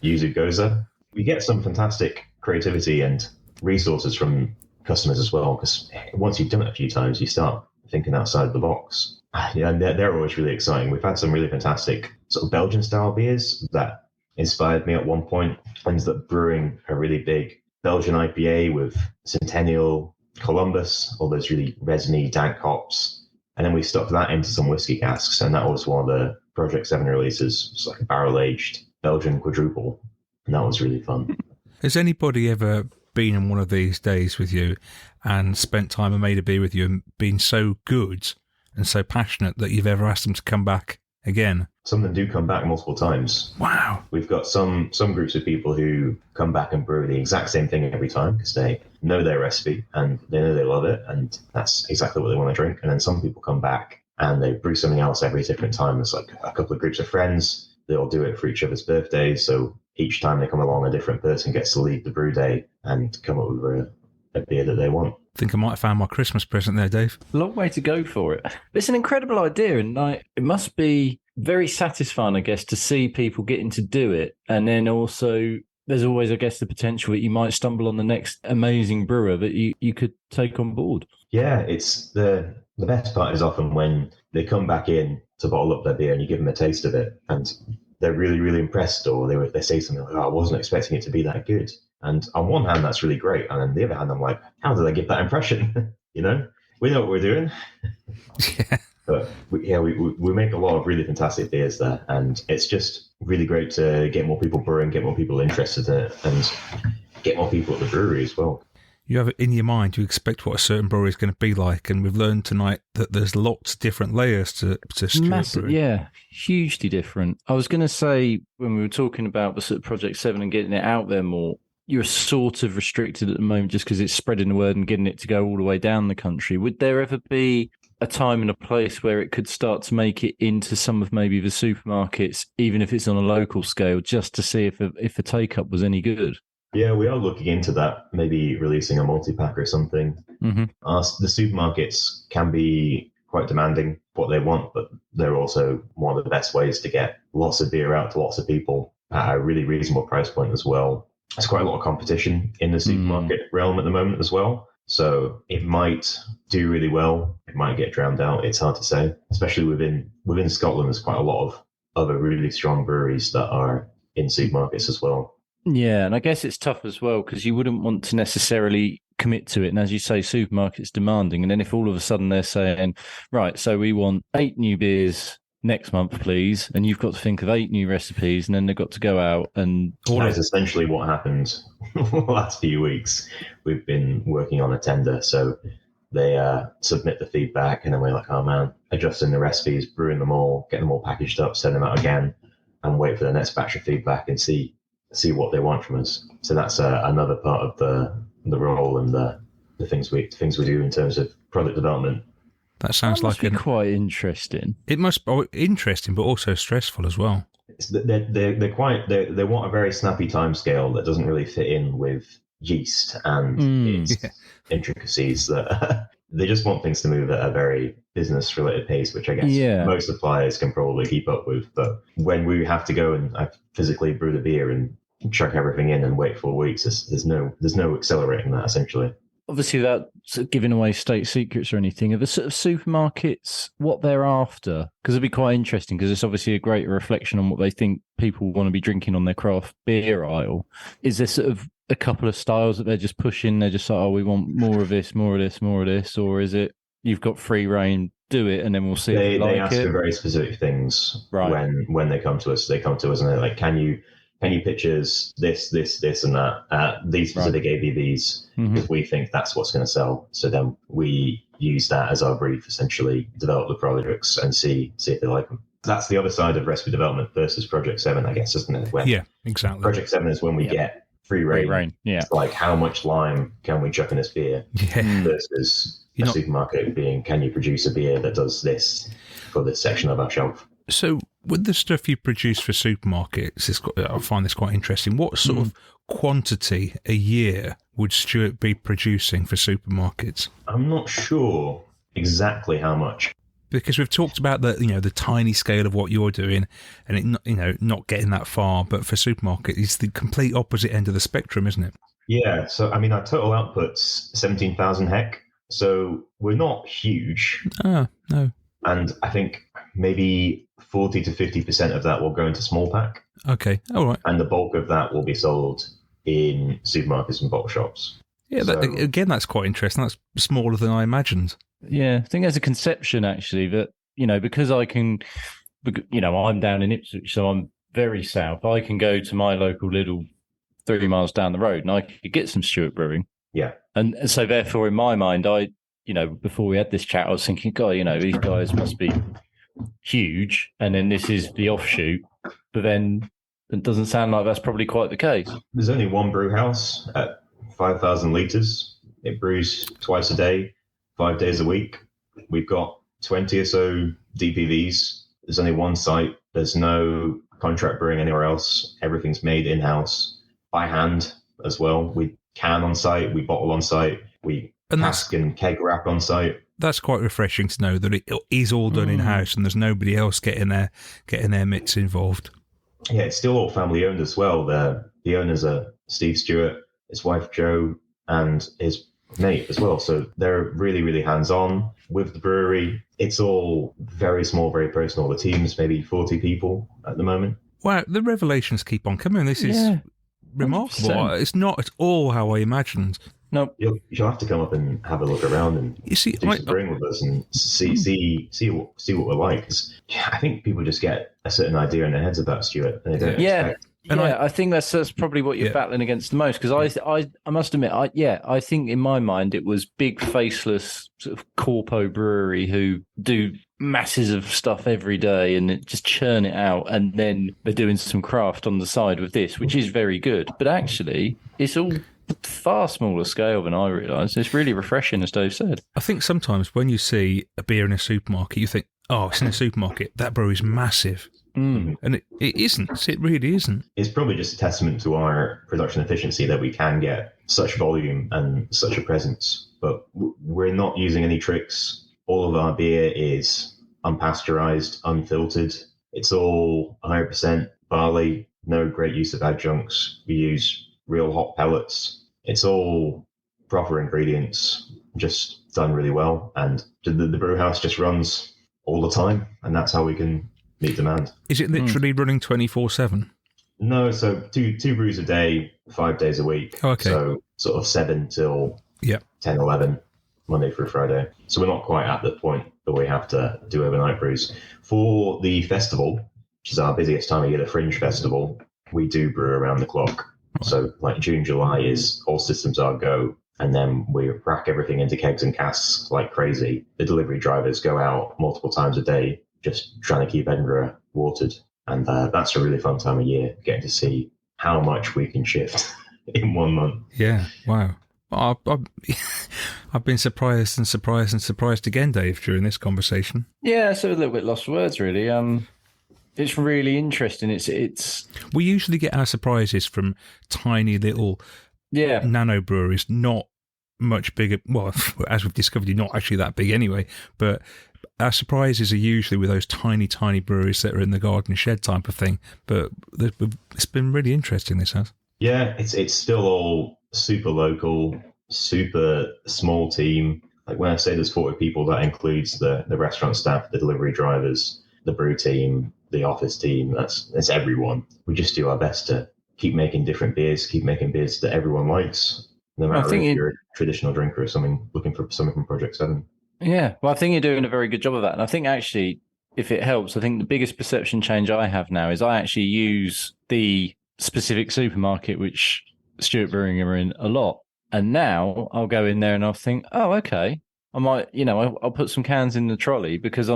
E: yuzu goza. We get some fantastic creativity and resources from customers as well, because once you've done it a few times, you start thinking outside the box. Yeah, and they're always really exciting. We've had some really fantastic sort of Belgian-style beers that inspired me at one point. I ended up brewing a really big Belgian IPA with Centennial, Columbus, all those really resiny, dank hops. And then we stuck that into some whiskey casks, and that was one of the Project 7 releases. It's like a barrel-aged Belgian quadruple, and that was really fun.
B: Has anybody ever been in one of these days with you and spent time and made a beer with you and been so good and so passionate that you've ever asked them to come back again?
E: Some of them do come back multiple times.
B: Wow.
E: We've got some groups of people who come back and brew the exact same thing every time because they know their recipe and they know they love it and that's exactly what they want to drink. And then some people come back and they brew something else every different time. There's like a couple of groups of friends. They all do it for each other's birthdays. So each time they come along, a different person gets to lead the brew day and come up with a beer that they want.
B: I think I might have found my Christmas present there, Dave.
C: Long way to go for it. But it's an incredible idea, and it must be very satisfying, I guess, to see people getting to do it. And then also, there's always, I guess, the potential that you might stumble on the next amazing brewer that you could take on board.
E: Yeah, it's the best part is often when they come back in to bottle up their beer and you give them a taste of it, and they're really, really impressed, or they say something like, "Oh, I wasn't expecting it to be that good." And on one hand, that's really great. And on the other hand, I'm like, how did I give that impression? We know what we're doing.
B: Yeah.
E: But we make a lot of really fantastic beers there. And it's just really great to get more people brewing, get more people interested in it, and get more people at the brewery as well.
B: You have it in your mind, you expect what a certain brewery is going to be like. And we've learned tonight that there's lots of different layers to Stewart Brewing.
C: Yeah, hugely different. I was going to say, when we were talking about the sort of Project 7 and getting it out there more, you're sort of restricted at the moment just because it's spreading the word and getting it to go all the way down the country. Would there ever be a time and a place where it could start to make it into some of maybe the supermarkets, even if it's on a local scale, just to see if the take-up was any good?
E: Yeah, we are looking into that, maybe releasing a multi-pack or something.
C: Mm-hmm.
E: The supermarkets can be quite demanding what they want, but they're also one of the best ways to get lots of beer out to lots of people at a really reasonable price point as well. there's quite a lot of competition in the supermarket realm at the moment as well. So it might do really well. It might get drowned out. It's hard to say. Especially within Scotland, there's quite a lot of other really strong breweries that are in supermarkets as well.
C: Yeah, and I guess it's tough as well because you wouldn't want to necessarily commit to it. And as you say, supermarkets demanding. And then if all of a sudden they're saying, right, so we want 8 new beers next month, please, and you've got to think of 8 new recipes, and then they've got to go out and
E: that is essentially what happened the last few weeks. We've been working on a tender, so they submit the feedback, and then we're like, oh man, adjusting the recipes, brewing them all, getting them all packaged up, send them out again, and wait for the next batch of feedback and see what they want from us. So that's another part of the role and the things we do in terms of product development.
B: That sounds
C: must be quite interesting.
B: It must be interesting, but also stressful as well.
E: They want a very snappy timescale that doesn't really fit in with yeast and its intricacies. That they just want things to move at a very business related pace, which I guess most suppliers can probably keep up with. But when we have to go and physically brew the beer and chuck everything in and wait 4 weeks, there's no accelerating that essentially.
C: Obviously, without sort of giving away state secrets or anything, are the sort of supermarkets what they're after? Because it'd be quite interesting because it's obviously a great reflection on what they think people want to be drinking on their craft beer aisle. Is there sort of a couple of styles that they're just pushing? They're just like, oh, we want more of this, more of this, more of this, or is it you've got free reign, do it, and then we'll see.
E: They ask for very specific things when they come to us. They come to us and they're like, can you pitch us this, and that, these specific ABVs, because we think that's what's going to sell. So then we use that as our brief, essentially, develop the products and see if they like them. That's the other side of recipe development versus Project 7, I guess, isn't it?
B: Yeah, exactly.
E: Project 7 is when we get free reign.
C: Yeah.
E: It's like, how much lime can we chuck in this beer? Versus a supermarket being, can you produce a beer that does this for this section of our shelf?
B: So, with the stuff you produce for supermarkets, I find this quite interesting. What sort of quantity a year would Stuart be producing for supermarkets?
E: I'm not sure exactly how much.
B: Because we've talked about the tiny scale of what you're doing, and it not getting that far. But for supermarket, it's the complete opposite end of the spectrum, isn't it?
E: Yeah. So I mean, our total output's 17,000 hec. So we're not huge.
B: No.
E: And I think maybe 40 to 50% of that will go into small pack.
B: Okay, all right.
E: And the bulk of that will be sold in supermarkets and bottle shops.
B: Yeah, that's quite interesting. That's smaller than I imagined.
C: Yeah, I think there's a conception actually that, because I'm down in Ipswich, so I'm very south. I can go to my local Lidl 3 miles down the road and I could get some Stuart Brewing.
E: Yeah.
C: And so therefore, in my mind, before we had this chat, I was thinking, God, these guys must be huge, and then this is the offshoot. But then it doesn't sound like that's probably quite the case.
E: There's only one brew house at 5,000 litres. It brews twice a day, 5 days a week. We've got 20 or so DPVs. There's only one site. There's no contract brewing anywhere else. Everything's made in-house by hand as well. We can on site, we bottle on site, we cask and keg wrap on site.
B: That's quite refreshing to know that it is all done in-house and there's nobody else getting their mitts involved.
E: Yeah, it's still all family owned as well. The owners are Steve Stewart, his wife Jo, and his mate as well. So they're really, really hands-on with the brewery. It's all very small, very personal. The team's maybe 40 people at the moment.
B: Wow, the revelations keep on coming. This is remarkable. 100%. It's not at all how I imagined.
C: No,
E: you'll have to come up and have a look around and do some brewing with us and see what we're like. 'Cause I think people just get a certain idea in their heads about Stuart, and they don't expect.
C: And I think that's probably what you're battling against the most, because I must admit, I think in my mind it was big faceless sort of corpo brewery who do masses of stuff every day and just churn it out, and then they're doing some craft on the side with this, which is very good. But actually, it's all far smaller scale than I realised. It's really refreshing, as Dave said.
B: I think sometimes when you see a beer in a supermarket, you think, oh, it's in a supermarket, that brewery's massive. And it isn't. It really isn't.
E: It's probably just a testament to our production efficiency that we can get such volume and such a presence. But we're not using any tricks. All of our beer is unpasteurized, unfiltered. It's all 100% barley, no great use of adjuncts. We use real hot pellets. It's all proper ingredients, just done really well. And the brew house just runs all the time, and that's how we can meet demand.
B: Is it literally running 24/7?
E: No, so two brews a day, 5 days a week.
B: Oh, okay.
E: So sort of 7 till 10, 11, Monday through Friday. So we're not quite at the point that we have to do overnight brews. For the festival, which is our busiest time of year, the Fringe Festival, we do brew around the clock. So like June, July is all systems are go. And then we rack everything into kegs and casks like crazy. The delivery drivers go out multiple times a day, just trying to keep Edinburgh watered. And that's a really fun time of year, getting to see how much we can shift in 1 month.
B: Yeah, wow. I've been surprised and surprised and surprised again, Dave, during this conversation.
C: Yeah, so a little bit lost for words, really. It's really interesting. It's
B: We usually get our surprises from tiny little nano breweries, not much bigger. Well, as we've discovered, you're not actually that big anyway, but our surprises are usually with those tiny, tiny breweries that are in the garden shed type of thing. But it's been really interesting, this has.
E: Yeah, it's still all super local, super small team. Like when I say there's 40 people, that includes the restaurant staff, the delivery drivers, the brew team, the office team. That's everyone. We just do our best to keep making different beers, keep making beers that everyone likes, no matter if you're a traditional drinker or something looking for something from Project 7.
C: Yeah, well, I think you're doing a very good job of that. And I think actually, if it helps, I think the biggest perception change I have now is I actually use the specific supermarket which Stuart Brewing are in a lot. And now I'll go in there and I'll think, oh, okay, I might, I'll put some cans in the trolley because I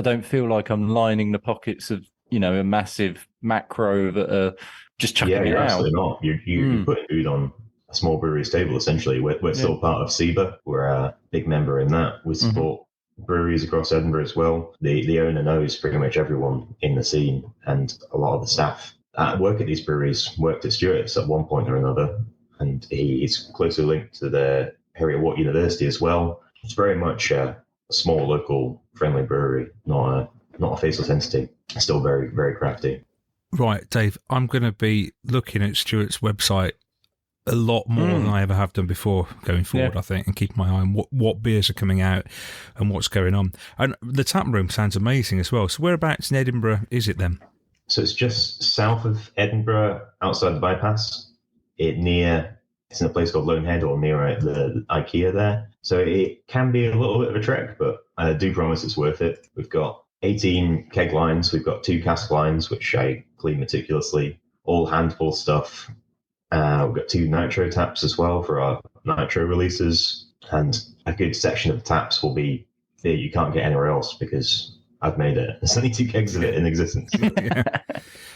C: don't feel like I'm lining the pockets of, a massive macro that are just chucking it out.
E: Yeah, you're absolutely not. You're putting food on a small brewery's table, essentially. We're still part of SEBA. We're a big member in that. We support breweries across Edinburgh as well. The owner knows pretty much everyone in the scene, and a lot of the staff work at these breweries worked at Stewart's at one point or another, and he's closely linked to the Heriot-Watt University as well. It's very much a small, local, friendly brewery, not a faceless entity. Still very, very crafty.
B: Right, Dave, I'm going to be looking at Stuart's website a lot more than I ever have done before going forward, I think, and keep my eye on what beers are coming out and what's going on. And the tap room sounds amazing as well. So whereabouts in Edinburgh is it then?
E: So it's just south of Edinburgh, outside the bypass. It's in a place called Lonehead, or near the IKEA there. So it can be a little bit of a trek, but I do promise it's worth it. We've got 18 keg lines. We've got 2 cask lines, which I clean meticulously. All handful stuff. We've got 2 nitro taps as well for our nitro releases. And a good section of the taps will be beer you can't get anywhere else because I've made it. There's only 2 kegs of it in existence.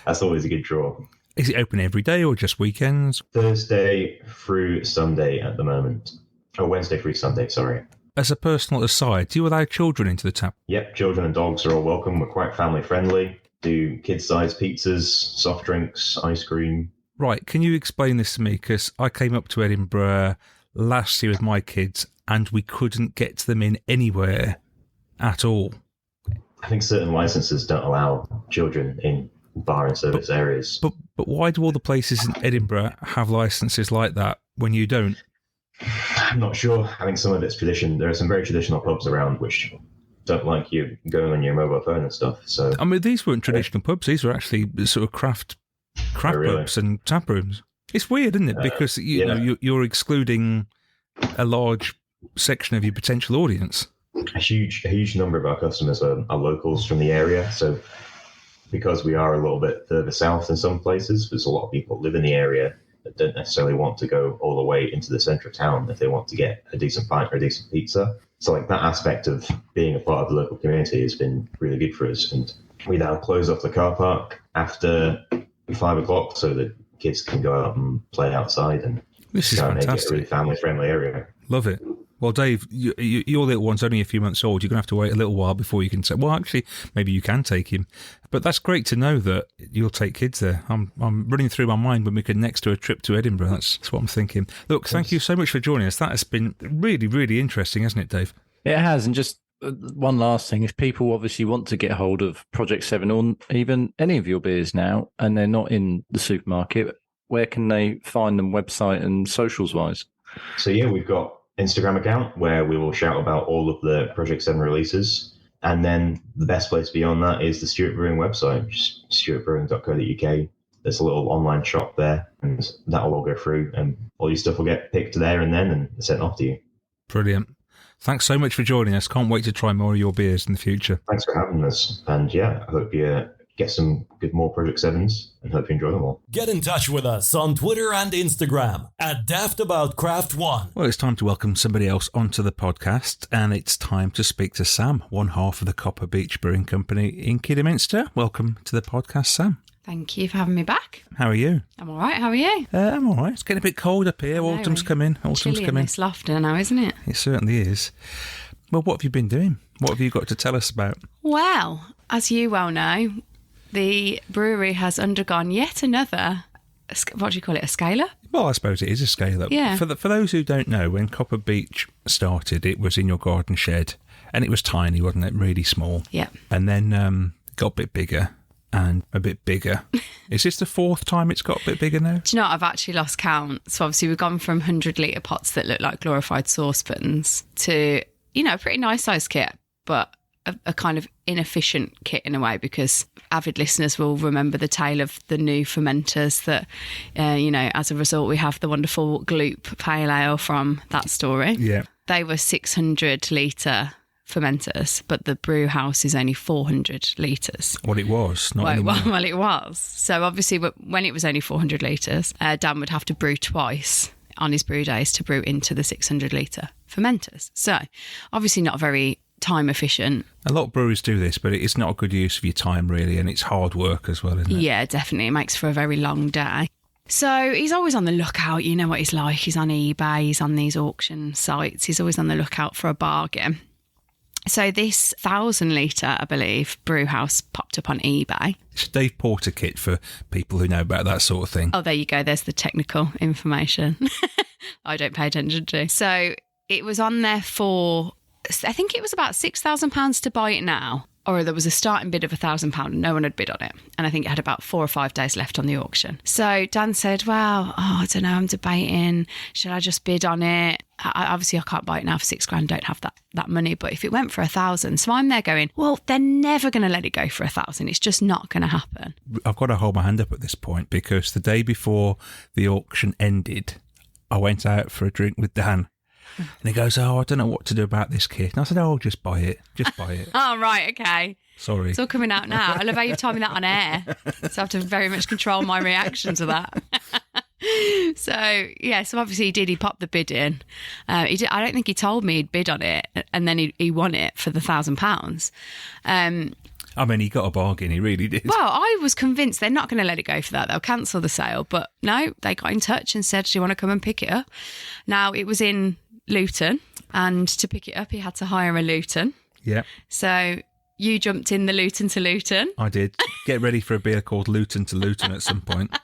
E: That's always a good draw.
B: Is it open every day or just weekends?
E: Thursday through Sunday at the moment. Oh, Wednesday through Sunday, sorry.
B: As a personal aside, do you allow children into the tap?
E: Yep, children and dogs are all welcome. We're quite family friendly. Do kid-sized pizzas, soft drinks, ice cream.
B: Right, can you explain this to me? Because I came up to Edinburgh last year with my kids and we couldn't get them in anywhere at all.
E: I think certain licenses don't allow children in bar and service areas.
B: But why do all the places in Edinburgh have licenses like that when you don't?
E: I'm not sure. I think some of it's tradition. There are some very traditional pubs around which don't like you going on your mobile phone and stuff. So
B: I mean, these weren't traditional pubs. These were actually sort of craft pubs and tap rooms. It's weird, isn't it? Because you're excluding a large section of your potential audience.
E: A huge number of our customers are locals from the area. So because we are a little bit further south in some places, there's a lot of people who live in the area that don't necessarily want to go all the way into the centre of town if they want to get a decent pint or a decent pizza. So like that aspect of being a part of the local community has been really good for us. And we now close off the car park after 5 o'clock so that kids can go out and play outside. And
B: this is fantastic.
E: Make it a really family-friendly area.
B: Love it. Well, Dave, your little one's only a few months old. You're going to have to wait a little while before you can say, well, actually, maybe you can take him. But that's great to know that you'll take kids there. I'm running through my mind when we can next do a trip to Edinburgh. That's what I'm thinking. Look, thank you so much for joining us. That has been really, really interesting, hasn't it, Dave?
C: It has. And just one last thing. If people obviously want to get hold of Project 7 or even any of your beers now, and they're not in the supermarket, where can they find them website and socials wise?
E: So yeah, we've got Instagram account where we will shout about all of the Project 7 releases. And then the best place beyond that is the Stuart Brewing website, just stuartbrewing.co.uk. There's a little online shop there, and that'll all go through, and all your stuff will get picked there and then and sent off to you.
B: Brilliant. Thanks so much for joining us. Can't wait to try more of your beers in the future.
E: Thanks for having us. And yeah, I hope you get some good more Project 7s and hope you enjoy them all.
F: Get in touch with us on Twitter and Instagram at Daftaboutcraft1.
B: Well, it's time to welcome somebody else onto the podcast, and it's time to speak to Sam, one half of the Copper Beech Brewing Company in Kidderminster. Welcome to the podcast, Sam.
G: Thank you for having me back.
B: How are you?
G: I'm all right. How are you?
B: I'm all right. It's getting a bit cold up here. Autumn's coming.
G: Chilly in this lofter now, isn't it?
B: It certainly is. Well, what have you been doing? What have you got to tell us about?
G: Well, as you well know, the brewery has undergone yet another, what do you call it, a scale-up?
B: Well, I suppose it is a scale-up.
G: Yeah.
B: For those who don't know, when Copper Beech started, it was in your garden shed, and it was tiny, wasn't it? Really small.
G: Yeah.
B: And then it got a bit bigger and a bit bigger. Is this the fourth time it's got a bit bigger now?
G: Do you know what? I've actually lost count. So obviously we've gone from 100-litre pots that look like glorified saucepans to, a pretty nice sized kit, but a kind of inefficient kit in a way, because avid listeners will remember the tale of the new fermenters that, as a result, we have the wonderful Gloop Pale Ale from that story.
B: Yeah.
G: They were 600-litre fermenters, but the brew house is only 400 litres.
B: Well, it was, not anymore.
G: Well, it was. So obviously, when it was only 400 litres, Dan would have to brew twice on his brew days to brew into the 600-litre fermenters. So obviously not very time efficient.
B: A lot of breweries do this, but it's not a good use of your time, really, and it's hard work as well, isn't it?
G: Yeah, definitely. It makes for a very long day. So he's always on the lookout. You know what he's like. He's on eBay, he's on these auction sites. He's always on the lookout for a bargain. So this 1,000-litre, I believe, brew house popped up on eBay.
B: It's a Dave Porter kit for people who know about that sort of thing.
G: Oh, there you go. There's the technical information I don't pay attention to. So it was on there for, I think it was about £6,000 to buy it now. Or there was a starting bid of £1,000 and no one had bid on it. And I think it had about 4 or 5 days left on the auction. So Dan said, well, I don't know, I'm debating. Should I just bid on it? Obviously, I can't buy it now for £6,000. Don't have that money. But if it went for 1,000, so I'm there going, well, they're never going to let it go for 1,000. It's just not going to happen.
B: I've got to hold my hand up at this point, because the day before the auction ended, I went out for a drink with Dan. And he goes, I don't know what to do about this kit. And I said, just buy it. Just buy it.
G: Oh, right, okay.
B: Sorry.
G: It's all coming out now. I love how you've told me that on air. So I have to very much control my reaction to that. So obviously he did. He popped the bid in. I don't think he told me he'd bid on it. And then he won it for the £1,000.
B: I mean, he got a bargain. He really did.
G: Well, I was convinced they're not going to let it go for that. They'll cancel the sale. But no, they got in touch and said, do you want to come and pick it up? Now, it was in Luton, and to pick it up he had to hire a Luton.
B: Yeah.
G: So you jumped in the Luton to Luton.
B: I did. Get ready for a beer called Luton to Luton at some point.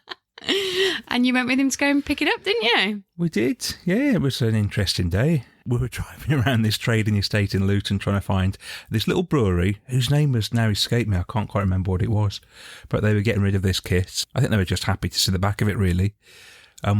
G: And you went with him to go and pick it up, didn't you?
B: We did. Yeah, it was an interesting day. We were driving around this trading estate in Luton trying to find this little brewery whose name has now escaped me. I can't quite remember what it was. But they were getting rid of this kit. I think they were just happy to see the back of it, really.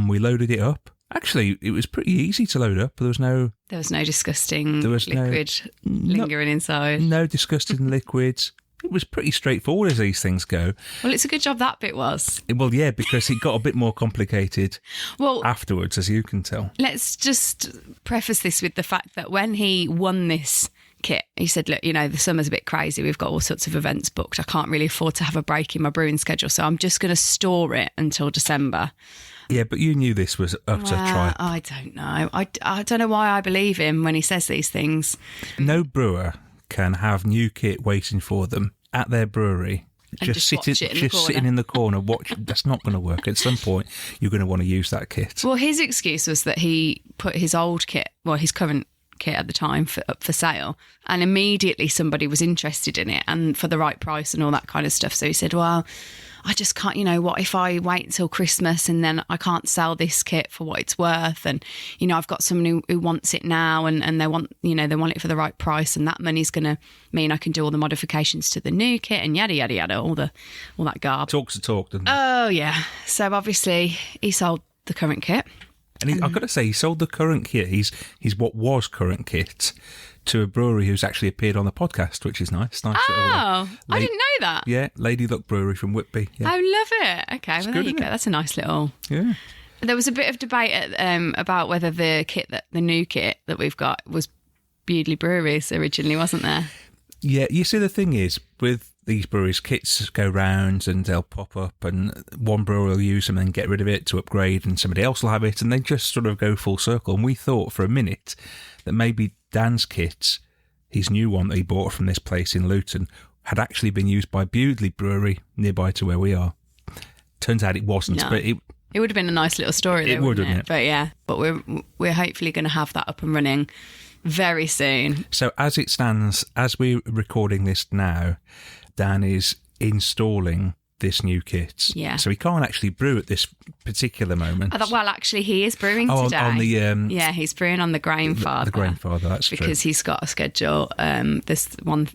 B: We loaded it up. Actually, it was pretty easy to load up. There was no
G: disgusting liquid lingering inside.
B: No disgusting liquids. It was pretty straightforward as these things go.
G: Well, it's a good job that bit was.
B: Well, yeah, because it got a bit more complicated afterwards, as you can tell.
G: Let's just preface this with the fact that when he won this kit, he said, look, the summer's a bit crazy. We've got all sorts of events booked. I can't really afford to have a break in my brewing schedule, so I'm just going to store it until December.
B: Yeah, but you knew this was utter tripe.
G: I don't know. I don't know why I believe him when he says these things.
B: No brewer can have new kit waiting for them at their brewery. Just sitting in the corner, watch. That's not going to work. At some point, you're going to want to use that kit.
G: Well, his excuse was that he put his old kit, his current kit at the time up for sale, and immediately somebody was interested in it and for the right price and all that kind of stuff. So he said, well, I just can't, what if I wait until Christmas and then I can't sell this kit for what it's worth? And, I've got someone who wants it now and they want, they want it for the right price, and that money's going to mean I can do all the modifications to the new kit and yada, yada, yada, all that garb.
B: Talks the talk, doesn't it?
G: Oh, yeah. So obviously he sold the current kit.
B: And I've got to say, he sold the current kit. He's what was current kit to a brewery who's actually appeared on the podcast, which is nice.
G: Oh, I didn't know that.
B: Yeah, Lady Luck Brewery from Whitby. Yeah.
G: I love it. Okay, well, there you go. That's a nice little...
B: Yeah.
G: There was a bit of debate about whether the new kit that we've got was Bewdley Breweries originally, wasn't there?
B: Yeah, you see, the thing is, with these breweries, kits go round and they'll pop up, and one brewer will use them and get rid of it to upgrade, and somebody else will have it, and they just sort of go full circle. And we thought for a minute that maybe Dan's kit, his new one that he bought from this place in Luton, had actually been used by Bewdley Brewery nearby to where we are. Turns out it wasn't,
G: no.
B: But it
G: would have been a nice little story, though, wouldn't it? But yeah, but we're hopefully going to have that up and running very soon.
B: So as it stands, as we're recording this now, Dan is installing this new kit.
G: Yeah.
B: So he can't actually brew at this particular moment.
G: Well, actually, he is brewing today.
B: On the
G: yeah, he's brewing on the Grainfather.
B: The Grainfather, that's true.
G: Because he's got a schedule. This one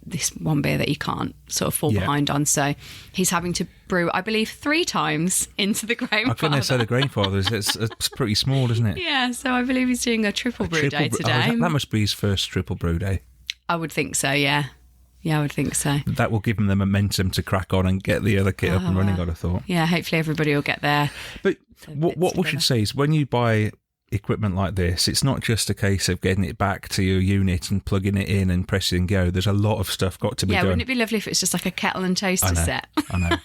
G: beer that he can't sort of fall behind on. So he's having to brew, I believe, 3 times into the Grainfather.
B: I couldn't say the Grainfather. It's pretty small, isn't it?
G: Yeah. So I believe he's doing a triple brew day today.
B: That must be his first triple brew day.
G: I would think so. Yeah. Yeah, I would think so.
B: That will give him the momentum to crack on and get the other kit up and running, I'd have thought.
G: Yeah, hopefully everybody will get there.
B: But what we should say is, when you buy equipment like this, it's not just a case of getting it back to your unit and plugging it in and pressing go. There's a lot of stuff got to be done.
G: Yeah, wouldn't it be lovely if it's just like a kettle and toaster set?
B: I know.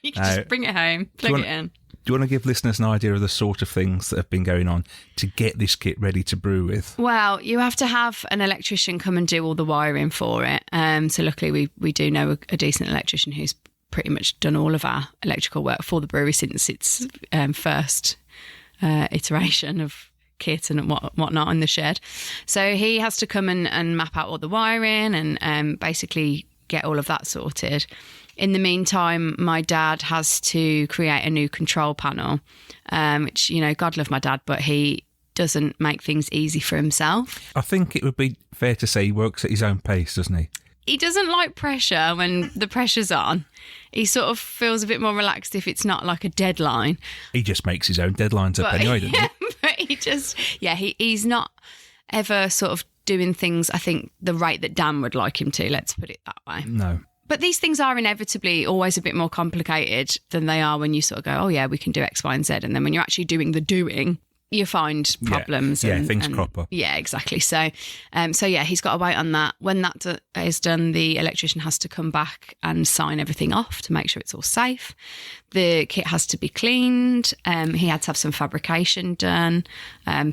G: You can just bring it home, plug it in.
B: Do you want to give listeners an idea of the sort of things that have been going on to get this kit ready to brew with?
G: Well, you have to have an electrician come and do all the wiring for it. So luckily we do know a decent electrician who's pretty much done all of our electrical work for the brewery since its first iteration of kit and whatnot in the shed. So he has to come and map out all the wiring and basically get all of that sorted. In the meantime, my dad has to create a new control panel, which, God love my dad, but he doesn't make things easy for himself.
B: I think it would be fair to say he works at his own pace, doesn't he?
G: He doesn't like pressure when the pressure's on. He sort of feels a bit more relaxed if it's not like a deadline.
B: He just makes his own deadlines up anyway, doesn't he?
G: But he's not ever sort of doing things, I think, the rate that Dan would like him to, let's put it that way.
B: No.
G: But these things are inevitably always a bit more complicated than they are when you sort of go, oh, yeah, we can do X, Y, and Z. And then when you're actually doing the doing, you find problems.
B: Yeah, things crop up.
G: Yeah, exactly. So he's got to wait on that. When that is done, the electrician has to come back and sign everything off to make sure it's all safe. The kit has to be cleaned. He had to have some fabrication done,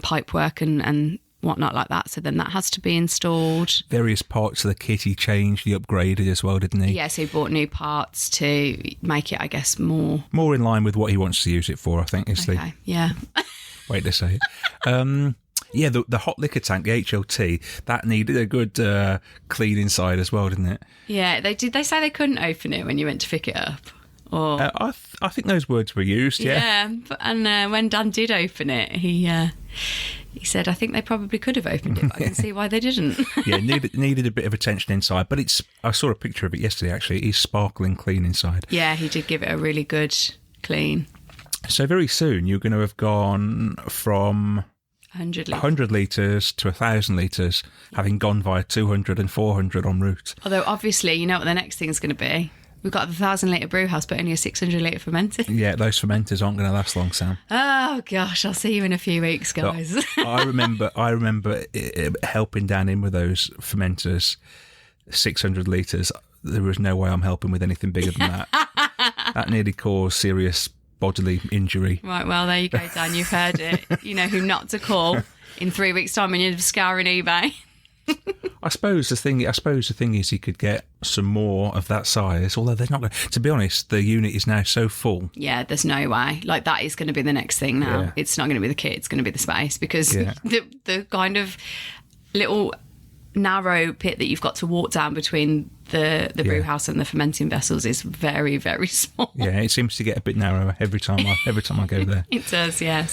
G: pipe work and whatnot like that. So then that has to be installed.
B: Various parts of the kit he changed, he upgraded as well, didn't he?
G: Yeah, so he bought new parts to make it, I guess, more
B: in line with what he wants to use it for, I think, is the way to say it. Yeah, the hot liquor tank, the HLT, that needed a good clean inside as well, didn't it?
G: Yeah, did they say they couldn't open it when you went to pick it up? Or
B: I think those words were used, yeah.
G: Yeah, and when Dan did open it, he said, I think they probably could have opened it, but I can see why they didn't.
B: Yeah, needed a bit of attention inside, but I saw a picture of it yesterday, actually. It's sparkling clean inside.
G: Yeah, he did give it a really good clean.
B: So very soon you're going to have gone from
G: 100
B: litres to 1,000 litres, having gone via 200 and 400 en route.
G: Although, obviously, you know what the next thing's going to be? We've got the 1,000 litre brew house, but only a 600 litre fermenter.
B: Yeah, those fermenters aren't going to last long, Sam.
G: Oh, gosh, I'll see you in a few weeks, guys.
B: So, I remember helping Dan in with those fermenters, 600 litres. There was no way I'm helping with anything bigger than that. That nearly caused serious bodily injury. Right,
G: well, there you go, Dan. You've heard it. You know who not to call in 3 weeks' time when you're scouring eBay.
B: I suppose the thing is he could get some more of that size, although they're not. To be honest, the unit is now so full.
G: Yeah, there's no way. Like, that is going to be the next thing now. Yeah. It's not going to be the kit, it's going to be the space, because the kind of little narrow pit that you've got to walk down between the brew house and the fermenting vessels is very, very small.
B: Yeah, it seems to get a bit narrower every time I go there.
G: It does, yeah.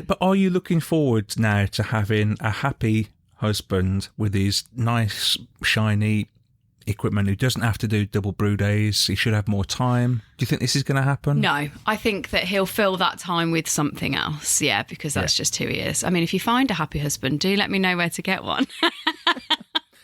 B: But are you looking forward now to having a happy husband with his nice, shiny equipment who doesn't have to do double brew days? He should have more time. Do you think this is going to happen?
G: No, I think that he'll fill that time with something else, because that's just who he is. I mean, if you find a happy husband, do let me know where to get one.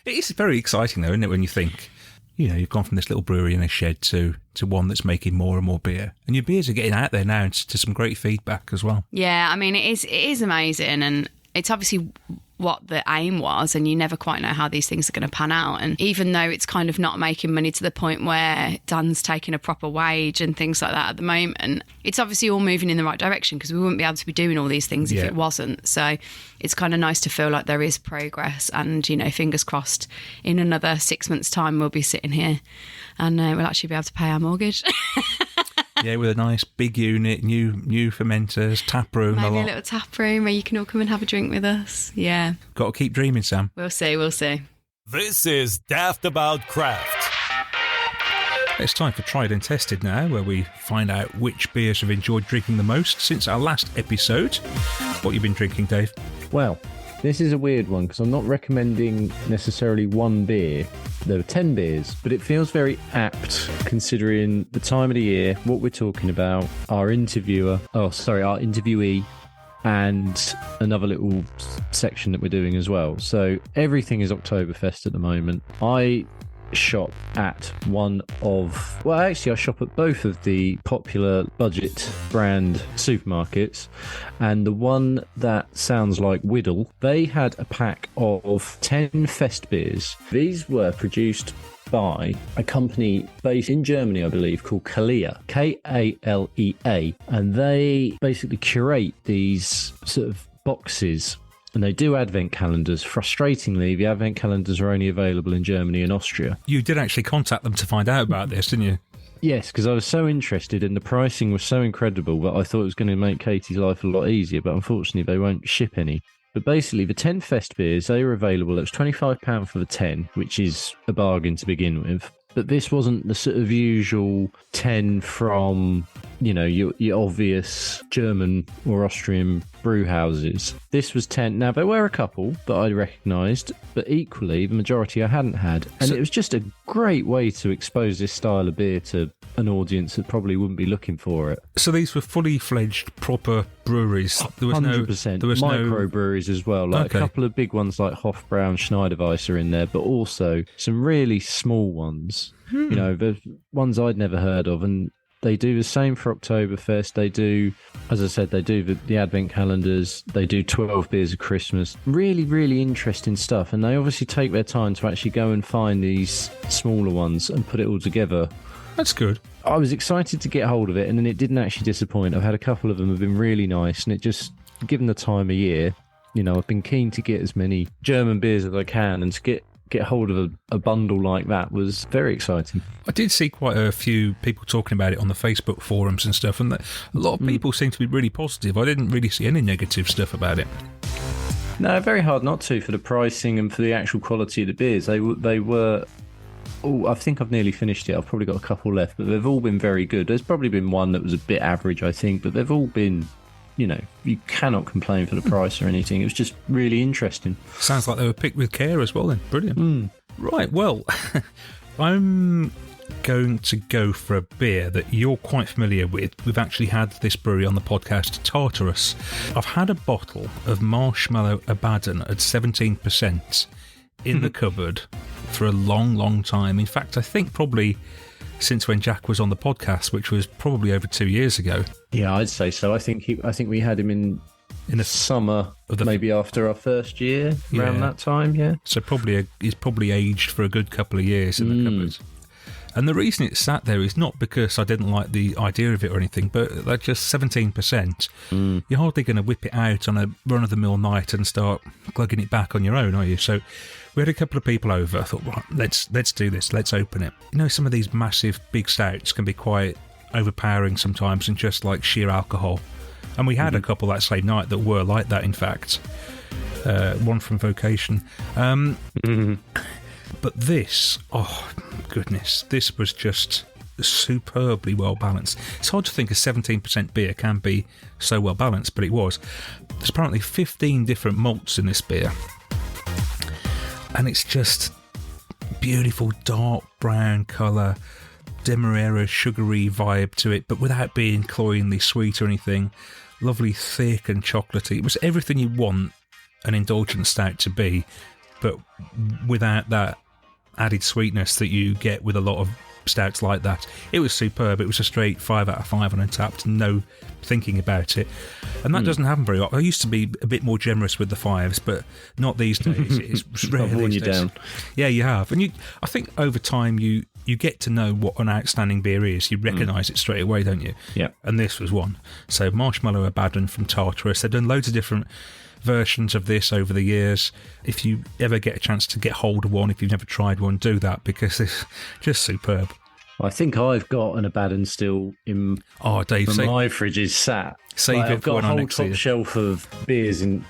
B: It is very exciting though, isn't it, when you think, you've gone from this little brewery in a shed to one that's making more and more beer. And your beers are getting out there now to some great feedback as well.
G: Yeah, I mean, it is amazing, and it's obviously what the aim was, and you never quite know how these things are going to pan out. And even though it's kind of not making money to the point where Dan's taking a proper wage and things like that at the moment, it's obviously all moving in the right direction, because we wouldn't be able to be doing all these things if it wasn't. So it's kind of nice to feel like there is progress, and fingers crossed in another 6 months' time we'll be sitting here and we'll actually be able to pay our mortgage.
B: Yeah, with a nice big unit, new fermenters, tap room.
G: Maybe a little tap room where you can all come and have a drink with us. Yeah.
B: Got to keep dreaming, Sam.
G: We'll see.
F: This is Daft About Craft.
B: It's time for Tried and Tested now, where we find out which beers have enjoyed drinking the most since our last episode. What you been drinking, Dave?
C: Well, this is a weird one because I'm not recommending necessarily one beer. There were 10 beers, but it feels very apt considering the time of the year, what we're talking about, our interviewee, and another little section that we're doing as well. So everything is Oktoberfest at the moment. I shop at I shop at both of the popular budget brand supermarkets, and the one that sounds like Whittle, they had a pack of 10 fest beers. These were produced by a company based in Germany, I believe, called Kalea, Kalea, and they basically curate these sort of boxes. And they do advent calendars. Frustratingly, the advent calendars are only available in Germany and Austria.
B: You did actually contact them to find out about this, didn't you?
C: Yes, because I was so interested and the pricing was so incredible that I thought it was going to make Katie's life a lot easier, but unfortunately they won't ship any. But basically, the 10 fest beers, they were available. It was £25 for the 10, which is a bargain to begin with. But this wasn't the sort of usual 10 from, your obvious German or Austrian brew houses. This was 10. Now, there were a couple that I recognised, but equally, the majority I hadn't had. And it was just a great way to expose this style of beer to an audience that probably wouldn't be looking for it.
B: So these were fully fledged, proper breweries. There was
C: 100%. There was micro breweries as well. Like a couple of big ones like Hofbrau, Schneiderweiss are in there, but also some really small ones. The ones I'd never heard of, and they do the same for Oktoberfest. They do, as I said, they do the advent calendars. They do 12 beers of Christmas. Really, really interesting stuff. And they obviously take their time to actually go and find these smaller ones and put it all together.
B: That's good.
C: I was excited to get hold of it, and then it didn't actually disappoint. I've had a couple of them have been really nice, and it just, given the time of year, I've been keen to get as many German beers as I can, and to get hold of a bundle like that was very exciting.
B: I did see quite a few people talking about it on the Facebook forums and stuff, and a lot of people seem to be really positive. I didn't really see any negative stuff about it.
C: No, very hard not to, for the pricing and for the actual quality of the beers. They were... Oh, I think I've nearly finished it. I've probably got a couple left, but they've all been very good. There's probably been one that was a bit average, I think, but they've all been... you cannot complain for the price or anything. It was just really interesting.
B: Sounds like they were picked with care as well then. Brilliant. Right, well, I'm going to go for a beer that you're quite familiar with. We've actually had this brewery on the podcast, Tartarus. I've had a bottle of Marshmallow Abaddon at 17% in the cupboard for a long, long time. In fact, I think probably since when Jack was on the podcast, which was probably over 2 years ago.
C: Yeah, I'd say so. I think we had him in the summer of maybe after our first year, around that time. Yeah. So
B: he's probably aged for a good couple of years in the cupboard. And the reason it sat there is not because I didn't like the idea of it or anything, but like just 17%. You're hardly going to whip it out on a run-of-the-mill night and start glugging it back on your own, are you? So we had a couple of people over. I thought, right, let's do this. Let's open it. Some of these massive big stouts can be quite overpowering sometimes and just like sheer alcohol. And we had a couple that same night that were like that, in fact. one from Vocation. But this, oh goodness, this was just superbly well balanced. It's hard to think a 17% beer can be so well balanced, but it was. There's apparently 15 different malts in this beer, and it's just beautiful dark brown colour, Demerara sugary vibe to it, but without being cloyingly sweet or anything. Lovely thick and chocolatey. It was everything you want an indulgent stout to be, but without that added sweetness that you get with a lot of stouts like that. It was superb. It was a straight 5 out of 5 on Untapped, no thinking about it. And that doesn't happen very often. I used to be a bit more generous with the 5s, but not these days. It's rare.
C: I've worn you down.
B: Yeah, you have. And I think over time you get to know what an outstanding beer is. You recognise it straight away, don't you?
C: Yeah.
B: And this was one. So Marshmallow Abaddon from Tartarus. They've done loads of different versions of this over the years. If you ever get a chance to get hold of one, if you've never tried one, do that, because it's just superb.
C: I think I've got an Abaddon still in
B: Dave,
C: my fridge is sat.
B: Save it
C: I've got a whole top
B: year.
C: shelf of beers in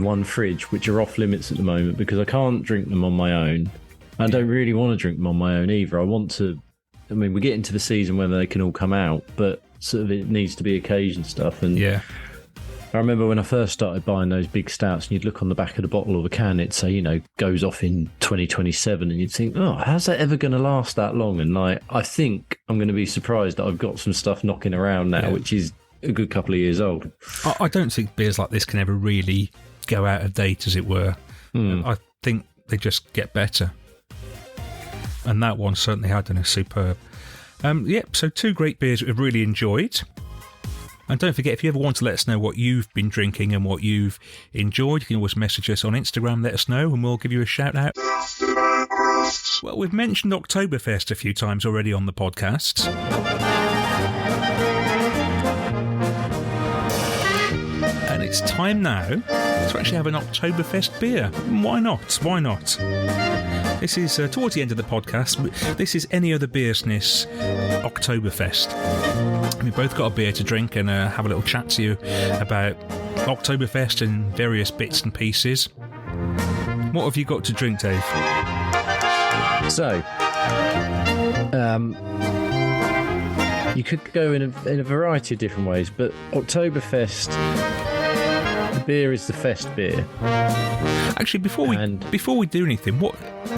C: one fridge, which are off limits at the moment because I can't drink them on my own. I don't really want to drink them on my own either. I want to. I mean, we get into the season where they can all come out, but sort of it needs to be occasion stuff. And
B: yeah.
C: I remember when I first started buying those big stouts, and you'd look on the back of the bottle of a can, it'd say, goes off in 2027, and you'd think, oh, how's that ever going to last that long? And I think I'm going to be surprised that I've got some stuff knocking around now, which is a good couple of years old.
B: I don't think beers like this can ever really go out of date, as it were. I think they just get better. And that one certainly had done a superb. So 2 great beers we've really enjoyed. And don't forget, if you ever want to let us know what you've been drinking and what you've enjoyed, you can always message us on Instagram, let us know, and we'll give you a shout out. Well, we've mentioned Oktoberfest a few times already on the podcast. And it's time now to actually have an Oktoberfest beer. Why not? Why not? This is towards the end of the podcast. This is Any Other Beersness Oktoberfest. We've both got a beer to drink and have a little chat to you about Oktoberfest and various bits and pieces. What have you got to drink, Dave?
C: So, you could go in a variety of different ways, but Oktoberfest, the beer is the fest beer.
B: Actually, before we do anything,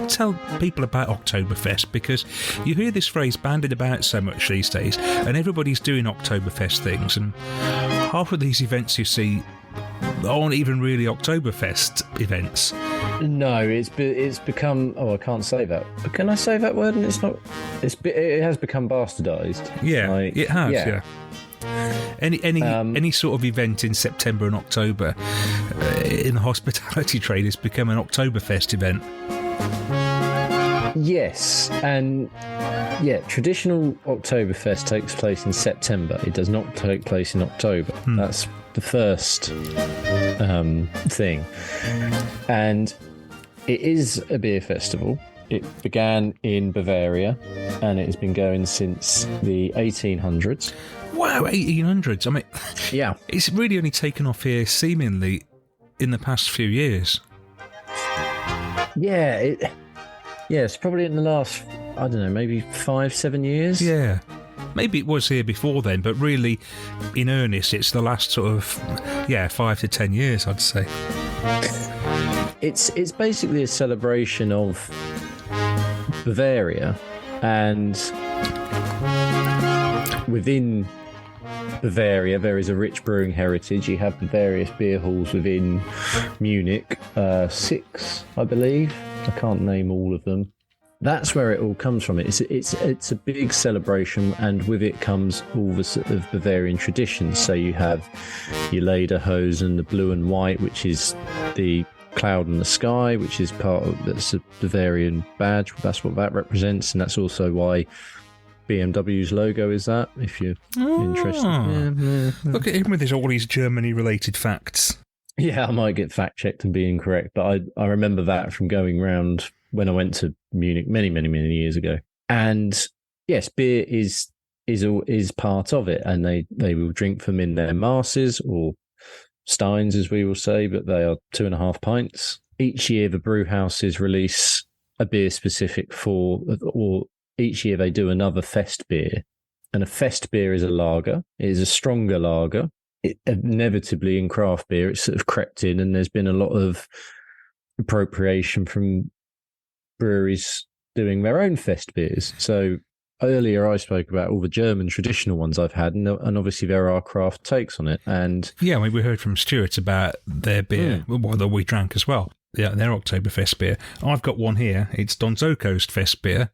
B: tell people about Oktoberfest, because you hear this phrase bandied about so much these days, and everybody's doing Oktoberfest things, and half of these events you see aren't even really Oktoberfest events.
C: No, it's become. Oh, I can't say that. But can I say that word? And it's not. It has become bastardised.
B: Yeah, it has. Yeah. Any sort of event in September and October in the hospitality trade has become an Oktoberfest event.
C: Yes, and traditional Oktoberfest takes place in September. It does not take place in October. That's the first thing. And it is a beer festival. It began in Bavaria, and it has been going since the 1800s.
B: Wow, 1800s. I mean,
C: yeah,
B: it's really only taken off here seemingly in the past few years.
C: Yeah, it's probably in the last, I don't know, maybe 5-7 years.
B: Yeah. Maybe it was here before then, but really, in earnest, it's the last sort of, 5 to 10 years, I'd say.
C: It's basically a celebration of Bavaria, and within Bavaria there is a rich brewing heritage. You have the various beer halls within Munich, 6, I believe. I can't name all of them. That's where it all comes from. It's a big celebration, and with it comes all the sort of Bavarian traditions. So you have your lederhosen, the blue and white, which is the cloud in the sky, which is that's a Bavarian badge. That's what that represents, and that's also why BMW's logo is that, if you're interested. Yeah.
B: Look at him with all these Germany-related facts.
C: Yeah, I might get fact-checked and be incorrect, but I remember that from going round when I went to Munich many, many, many years ago. And yes, beer is part of it, and they will drink them in their masses or steins, as we will say, but they are 2.5 pints. Each year, the brew houses release a beer specific for, or each year they do another fest beer. And a fest beer is a lager. It is a stronger lager. It, inevitably, in craft beer, it's sort of crept in, and there's been a lot of appropriation from breweries doing their own fest beers. So earlier I spoke about all the German traditional ones I've had, and obviously there are craft takes on it. And
B: yeah, I mean, we heard from Stuart about their beer, that we drank as well. Yeah, their Oktoberfest beer. I've got one here. It's Donzoko's Fest beer.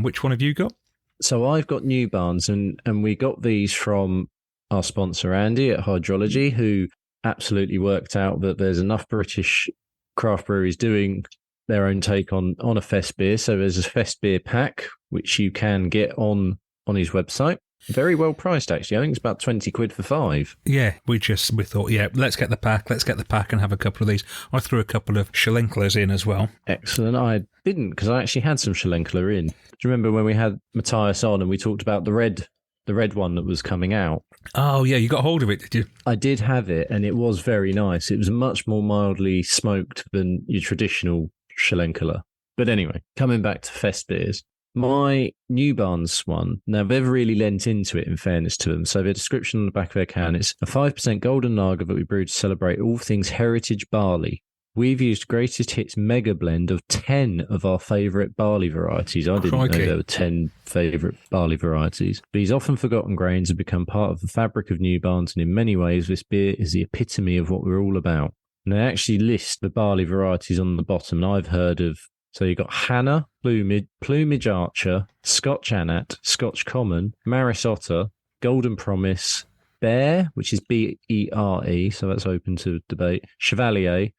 B: Which one have you got?
C: So I've got New Barns, and we got these from our sponsor Andy at Hydrology, who absolutely worked out that there's enough British craft breweries doing their own take on a fest beer. So there's a fest beer pack which you can get on his website. Very well priced, actually. I think it's about 20 quid for 5.
B: Yeah, we thought, yeah, let's get the pack and have a couple of these. I threw a couple of Schlenklas in as well.
C: Excellent. I didn't, because I actually had some Schlenkler in. Do you remember when we had Matthias on and we talked about the red one that was coming out?
B: Oh, yeah, you got hold of it, did you?
C: I did have it, and it was very nice. It was much more mildly smoked than your traditional Schlenkler. But anyway, coming back to fest beers. My New Barns one, now they've really lent into it, in fairness to them. So their description on the back of their can, it's a 5% golden lager that we brewed to celebrate all things heritage barley. We've used Greatest Hits Mega Blend of 10 of our favourite barley varieties. I didn't know there were 10 favourite barley varieties. These often forgotten grains have become part of the fabric of New Barns, and in many ways this beer is the epitome of what we're all about. And they actually list the barley varieties on the bottom, and I've heard of. So you've got Hannah, Plumage Archer, Scotch Anat, Scotch Common, Maris Otter, Golden Promise, Bear, which is Bere, so that's open to debate, Chevalier,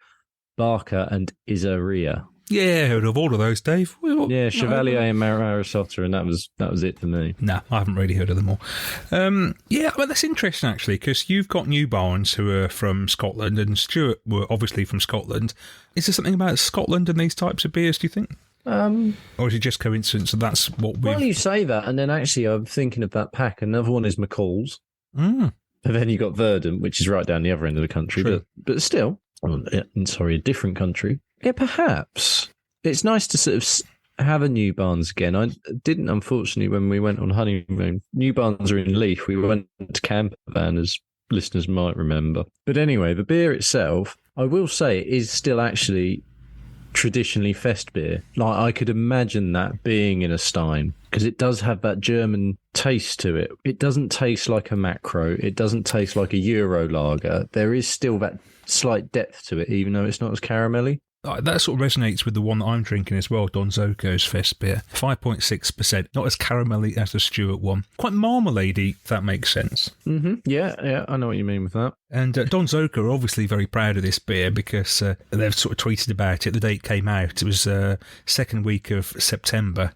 C: Barker, and Isaria.
B: Yeah, heard of all of those, Dave.
C: Yeah, Chevalier and Maris Otter, and that was it for me.
B: No, I haven't really heard of them all. Yeah, but that's interesting, actually, because you've got New Barns who are from Scotland, and Stuart were obviously from Scotland. Is there something about Scotland and these types of beers, do you think? Or is it just coincidence that that's what we've...
C: Well, you say that, and then actually I'm thinking of that pack. Another one is McCall's.
B: Mm.
C: And then you got Verdant, which is right down the other end of the country. But still, sorry, a different country. Yeah, perhaps. It's nice to sort of have a New Barns again. I didn't, unfortunately, when we went on honeymoon. New Barns are in Leith. We went to camper van, as listeners might remember. But anyway, the beer itself, I will say, is still actually traditionally fest beer. Like, I could imagine that being in a Stein, because it does have that German taste to it. It doesn't taste like a macro. It doesn't taste like a Euro lager. There is still that slight depth to it, even though it's not as caramelly.
B: That sort of resonates with the one that I'm drinking as well, Donzoko's Fest beer. 5.6%, not as caramelly as the Stuart one. Quite marmalade-y, if that makes sense.
C: Mm-hmm. Yeah, I know what you mean with that.
B: And Donzoko are obviously very proud of this beer because they've sort of tweeted about it the day it came out. It was second week of September.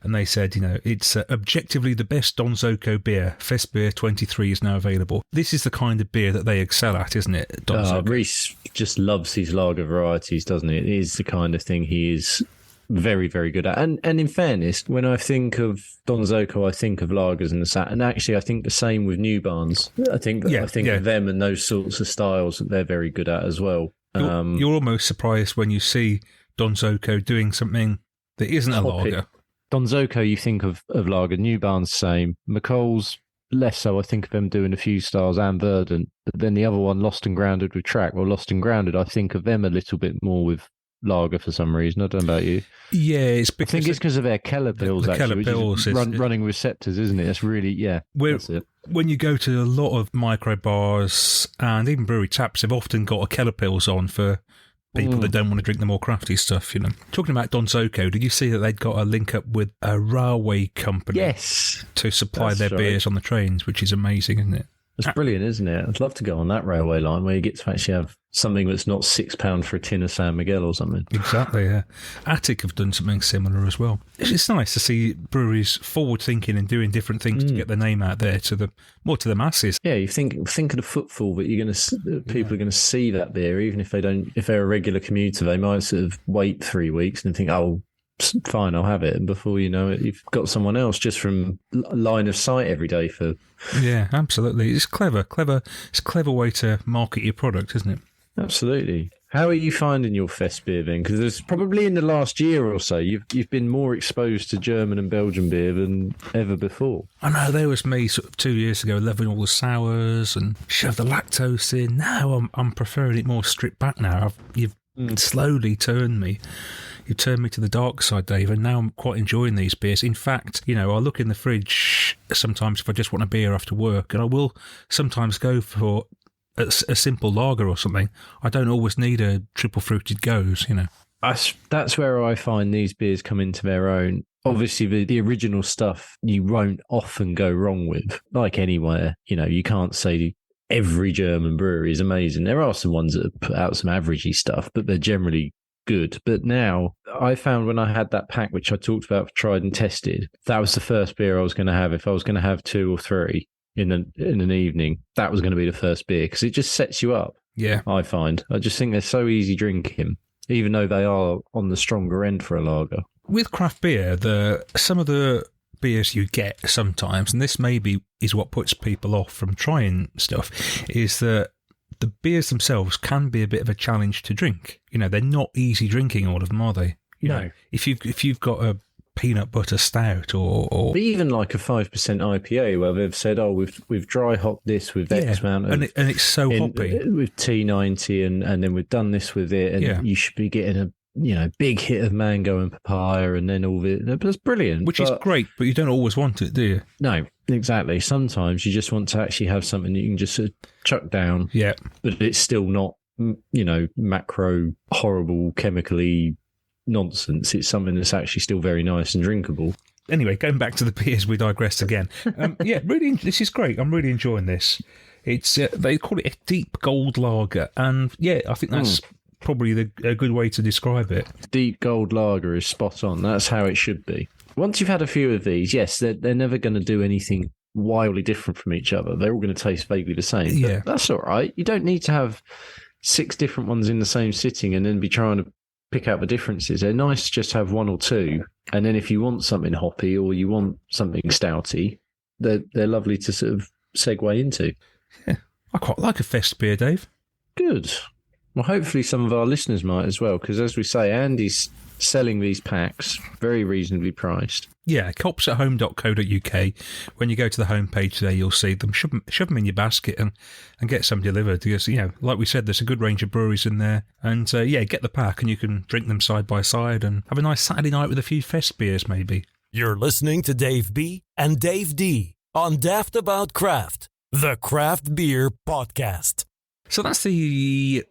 B: And they said, it's objectively the best Donzoko beer. Fest Beer 23 is now available. This is the kind of beer that they excel at, isn't it, Donzoko?
C: Reese just loves his lager varieties, doesn't he? It is the kind of thing he is very, very good at. And in fairness, when I think of Donzoko, I think of lagers and the sat. And actually, I think the same with New Barns. I think of them and those sorts of styles that they're very good at as well.
B: You're almost surprised when you see Donzoko doing something that isn't a lager.
C: Donzoko, you think of lager. New Barns, same. McCall's, less so. I think of them doing a few styles, and Verdant. But then the other one, Lost and Grounded with Track. Well, Lost and Grounded, I think of them a little bit more with lager for some reason. I don't know about you.
B: Yeah,
C: I think it's because of their Keller pills, actually.
B: Keller pills
C: is running receptors, isn't it? That's really, that's it.
B: When you go to a lot of micro bars and even brewery taps, they've often got a Keller pills on for people that don't want to drink the more crafty stuff, Talking about Donzoko, did you see that they'd got a link up with a railway company?
C: Yes.
B: To supply their beers on the trains, which is amazing, isn't it?
C: It's brilliant, isn't it? I'd love to go on that railway line where you get to actually have something that's not £6 for a tin of San Miguel or something.
B: Exactly, yeah. Attic have done something similar as well. It's nice to see breweries forward thinking and doing different things to get their name out there to the masses.
C: Yeah, you think of the footfall that people are going to see that beer, even if they're a regular commuter. They might sort of wait 3 weeks and think, oh, fine, I'll have it. And before you know it, you've got someone else just from line of sight every day for.
B: Yeah, absolutely. It's clever. It's a clever way to market your product, isn't it?
C: Absolutely. How are you finding your fest beer then? Because there's probably in the last year or so, you've been more exposed to German and Belgian beer than ever before.
B: I know, there was me sort of 2 years ago loving all the sours and shove the lactose in. Now I'm preferring it more stripped back now. You've slowly turned me. You turned me to the dark side, Dave, and now I'm quite enjoying these beers. In fact, I look in the fridge sometimes if I just want a beer after work, and I will sometimes go for a simple lager or something. I don't always need a triple fruited goes,
C: That's where I find these beers come into their own. Obviously, the original stuff you won't often go wrong with, like anywhere. You can't say every German brewery is amazing. There are some ones that put out some averagey stuff, but they're generally good. But now, I found when I had that pack, which I talked about, tried and tested, that was the first beer I was going to have. If I was going to have 2 or 3 in an evening, that was going to be the first beer, because it just sets you up.
B: Yeah,
C: I find. I just think they're so easy drinking, even though they are on the stronger end for a lager.
B: With craft beer, some of the beers you get sometimes, and this maybe is what puts people off from trying stuff, is that the beers themselves can be a bit of a challenge to drink. They're not easy drinking, all of them, are they?
C: No.
B: If you've got a peanut butter stout or
C: even like a 5% IPA where they've said, we've dry hopped this with X amount of,
B: and it's so hoppy
C: with T90 and then we've done this with it, and you should be getting a big hit of mango and papaya, and then all of it. That's brilliant,
B: which is great, but you don't always want it, do you?
C: No, exactly. Sometimes you just want to actually have something that you can just sort of chuck down, but it's still not macro horrible chemically nonsense. It's something that's actually still very nice and drinkable.
B: Anyway, going back to the beers, we digressed again. Really, this is great. I'm really enjoying this. It's they call it a deep gold lager, and I think that's probably a good way to describe it.
C: Deep gold lager is spot on. That's how it should be. Once you've had a few of these, yes, they're never going to do anything wildly different from each other. They're all going to taste vaguely the same. But that's all right. You don't need to have 6 different ones in the same sitting and then be trying to pick out the differences. They're nice to just have 1 or 2, and then if you want something hoppy or you want something stouty, they're lovely to sort of segue into.
B: Yeah, I quite like a fest beer, Dave.
C: Good. Well, hopefully some of our listeners might as well, because as we say, Andy's selling these packs very reasonably priced.
B: Yeah, copsathome.co.uk. When you go to the homepage there, you'll see them. Shove them in your basket and get some delivered. Because, like we said, there's a good range of breweries in there. And, get the pack and you can drink them side by side and have a nice Saturday night with a few fest beers, maybe.
F: You're listening to Dave B. and Dave D. on Daft About Craft, the craft beer podcast.
B: So that's the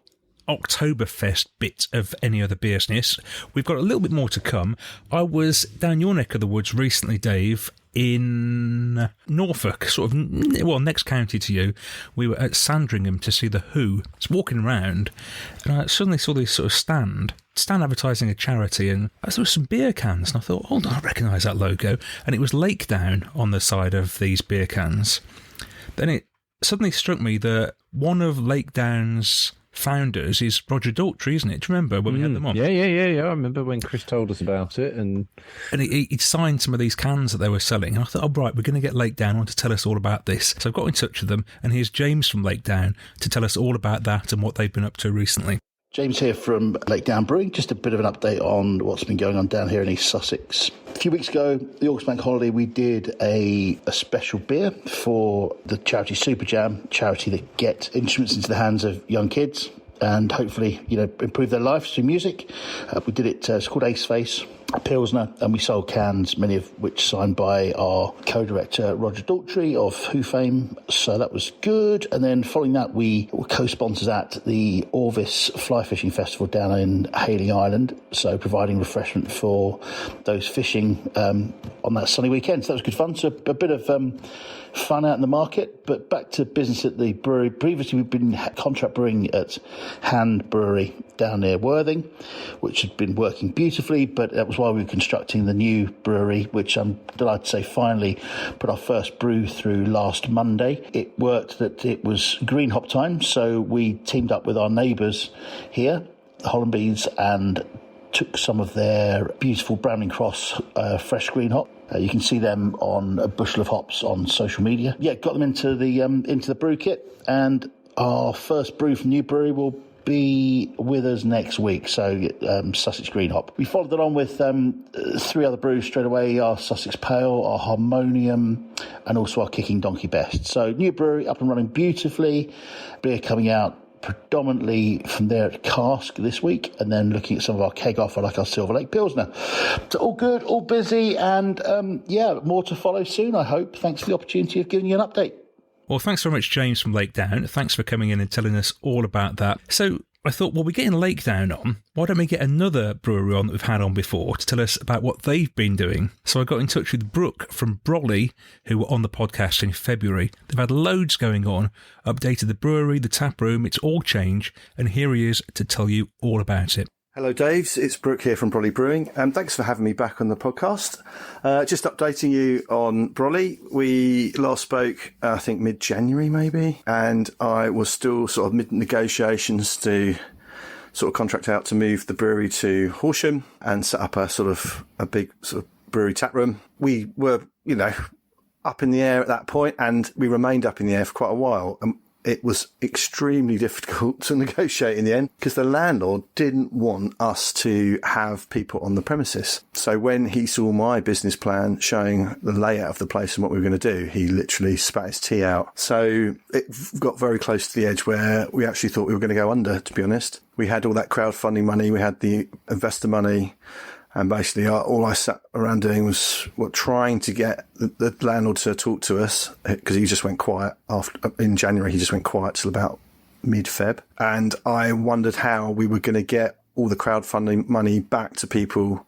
B: Oktoberfest bit of Any Other Beersness. We've got a little bit more to come. I was down your neck of the woods recently, Dave, in Norfolk, sort of, next county to you. We were at Sandringham to see The Who. I was walking around and I suddenly saw this sort of stand advertising a charity, and there was some beer cans, and I thought, hold on, I recognise that logo. And it was Lakedown on the side of these beer cans. Then it suddenly struck me that one of Lakedown's founders is Roger Daltrey, isn't it? Do you remember when we had them on?
C: Yeah. I remember when Chris told us about it. And
B: he'd signed some of these cans that they were selling. And I thought, right, we're going to get Lakedown on to tell us all about this. So I've got in touch with them. And here's James from Lakedown to tell us all about that and what they've been up to recently.
H: James here from Lakedown Brewing. Just a bit of an update on what's been going on down here in East Sussex. A few weeks ago, the August Bank holiday, we did a special beer for the charity Super Jam, charity that get instruments into the hands of young kids and hopefully, improve their lives through music. We did it, it's called Ace Face, a Pilsner, and we sold cans, many of which signed by our co-director, Roger Daltrey of Who fame. So that was good. And then following that, we were co-sponsors at the Orvis Fly Fishing Festival down in Hayling Island. So providing refreshment for those fishing on that sunny weekend. So that was good fun. So a bit of fun out in the market, but back to business at the brewery. Previously, we've been contract brewing at Hand Brewery down near Worthing, which had been working beautifully, but that was why we were constructing the new brewery, which I'm delighted to say finally put our first brew through last Monday. It worked that it was green hop time, so we teamed up with our neighbours here, Holland Bees, and took some of their beautiful Browning Cross fresh green hop. You can see them on a bushel of hops on social media. Yeah, got them into the brew kit, and our first brew from New Brewery will be with us next week. So Sussex Green Hop. We followed that on with 3 other brews straight away: our Sussex Pale, our Harmonium, and also our Kicking Donkey Best. So New Brewery up and running beautifully. Beer coming out predominantly from there at Cask this week, and then looking at some of our keg offer like our Silver Lake Pilsner. So all good, all busy, and more to follow soon, I hope. Thanks for the opportunity of giving you an update.
B: Well, thanks very much, James from Lake Down. Thanks for coming in and telling us all about that. So I thought, well, we're getting Lake Down on. Why don't we get another brewery on that we've had on before to tell us about what they've been doing? So I got in touch with Brooke from Brolly, who were on the podcast in February. They've had loads going on, updated the brewery, the tap room, it's all changed, and here he is to tell you all about it.
I: Hello, Daves. It's Brooke here from Brolly Brewing, and thanks for having me back on the podcast. Just updating you on Brolly. We last spoke, I think, mid-January maybe, and I was still sort of mid-negotiations to sort of contract out to move the brewery to Horsham and set up a big sort of brewery tap room. We were, up in the air at that point, and we remained up in the air for quite a while. It was extremely difficult to negotiate in the end because the landlord didn't want us to have people on the premises. So when he saw my business plan showing the layout of the place and what we were going to do, he literally spat his tea out. So it got very close to the edge where we actually thought we were going to go under, to be honest. We had all that crowdfunding money, we had the investor money, and basically all I sat around doing was trying to get the landlord to talk to us, because he just went quiet in January. He just went quiet till about mid-Feb. And I wondered how we were going to get all the crowdfunding money back to people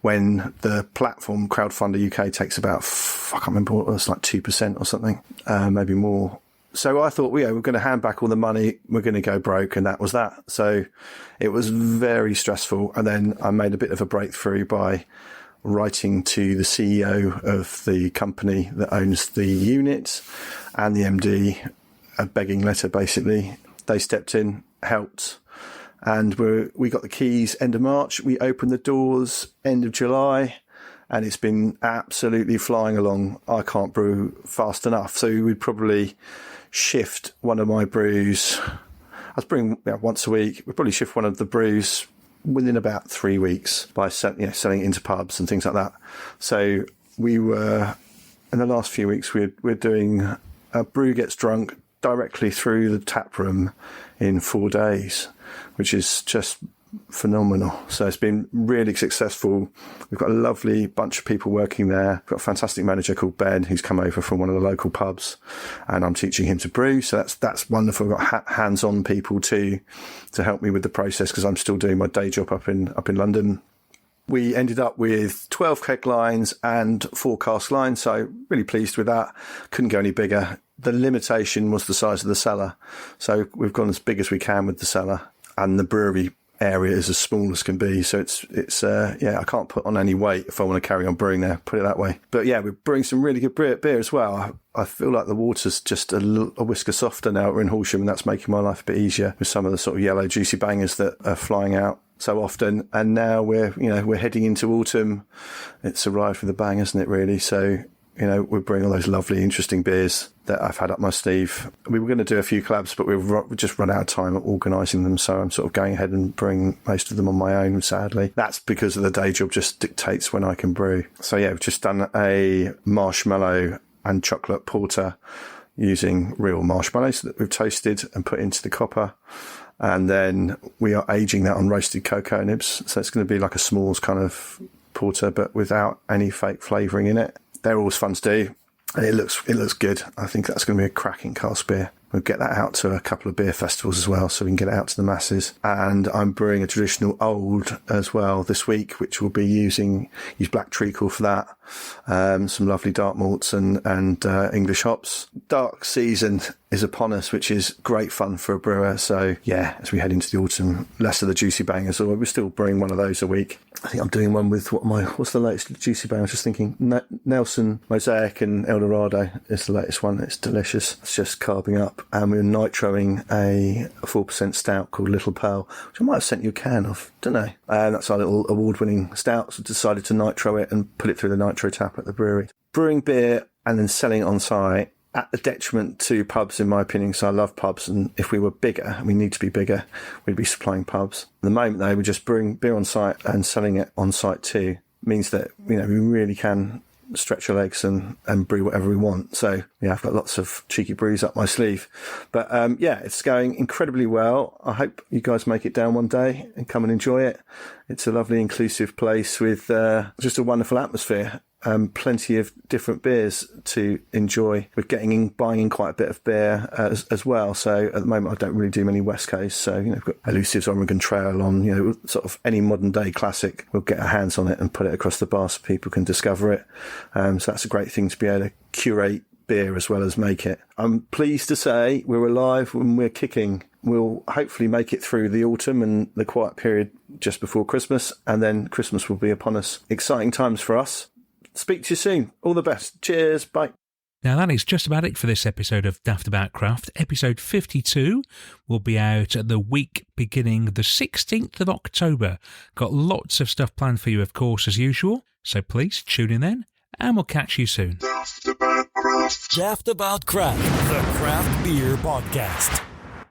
I: when the platform Crowdfunder UK takes about, I can't remember what it was, like 2% or something, maybe more. So I thought, we're going to hand back all the money, we're going to go broke, and that was that. So it was very stressful. And then I made a bit of a breakthrough by writing to the CEO of the company that owns the unit and the MD, a begging letter, basically. They stepped in, helped, and we got the keys end of March. We opened the doors end of July, and it's been absolutely flying along. I can't brew fast enough. So we'd probably shift one of my brews. I was brewing once a week. We'd probably shift one of the brews within about 3 weeks by selling it into pubs and things like that. So we were, in the last few weeks, we're doing a brew gets drunk directly through the tap room in 4 days, which is just phenomenal. So it's been really successful. We've got a lovely bunch of people working there. We've got a fantastic manager called Ben who's come over from one of the local pubs, and I'm teaching him to brew. So that's wonderful. We've got hands-on people to help me with the process because I'm still doing my day job up in London. We ended up with 12 keg lines and 4 cask lines, so really pleased with that. Couldn't go any bigger. The limitation was the size of the cellar, so we've gone as big as we can with the cellar, and the brewery area is as small as can be. So it's I can't put on any weight if I want to carry on brewing there, put it that way. But yeah, we're brewing some really good beer as well. I feel like the water's just a whisker softer now we're in Horsham, and that's making my life a bit easier with some of the sort of yellow juicy bangers that are flying out so often. And now we're heading into autumn. It's arrived with a bang, isn't it, really? So we're brewing all those lovely, interesting beers that I've had up my sleeve. We were going to do a few collabs, but we've just run out of time at organising them, so I'm sort of going ahead and brewing most of them on my own, sadly. That's because of the day job just dictates when I can brew. So yeah, we've just done a marshmallow and chocolate porter using real marshmallows that we've toasted and put into the copper. And then we are aging that on roasted cocoa nibs. So it's going to be like a s'mores kind of porter, but without any fake flavouring in it. They're always fun to do, and it looks good. I think that's going to be a cracking cask beer. We'll get that out to a couple of beer festivals as well, so we can get it out to the masses. And I'm brewing a traditional old as well this week, which will be use black treacle for that. some lovely dark malts and English hops. Dark season is upon us, which is great fun for a brewer. So yeah, as we head into the autumn, less of the juicy bangers, although we're still brewing one of those a week. I think I'm doing one with what's the latest juicy bang? I was just thinking Nelson Mosaic and Eldorado is the latest one. It's delicious. It's just carbing up, and we're nitroing a 4% stout called Little Pearl, which I might have sent you a can of. Don't know. That's our little award-winning stout. So decided to nitro it and put it through the nitro tap at the brewery. Brewing beer and then selling it on site, at the detriment to pubs, in my opinion, because I love pubs, and if we were bigger, we need to be bigger, we'd be supplying pubs. At the moment, though, we're just brewing beer on site and selling it on site too. Means that, we really can stretch our legs and brew whatever we want. So, yeah, I've got lots of cheeky brews up my sleeve. But, it's going incredibly well. I hope you guys make it down one day and come and enjoy it. It's a lovely, inclusive place with just a wonderful atmosphere. Plenty of different beers to enjoy. We're buying in quite a bit of beer as well. So at the moment, I don't really do many West Coast. So, we've got Elusive's Oregon Trail on, sort of any modern day classic. We'll get our hands on it and put it across the bar so people can discover it. So that's a great thing to be able to curate beer as well as make it. I'm pleased to say we're alive and we're kicking. We'll hopefully make it through the autumn and the quiet period just before Christmas, and then Christmas will be upon us. Exciting times for us. Speak to you soon. All the best. Cheers. Bye.
B: Now, that is just about it for this episode of Daft About Craft. Episode 52 will be out at the week beginning the 16th of October. Got lots of stuff planned for you, of course, as usual. So please tune in then, and we'll catch you soon.
F: Daft About Craft, the craft beer podcast.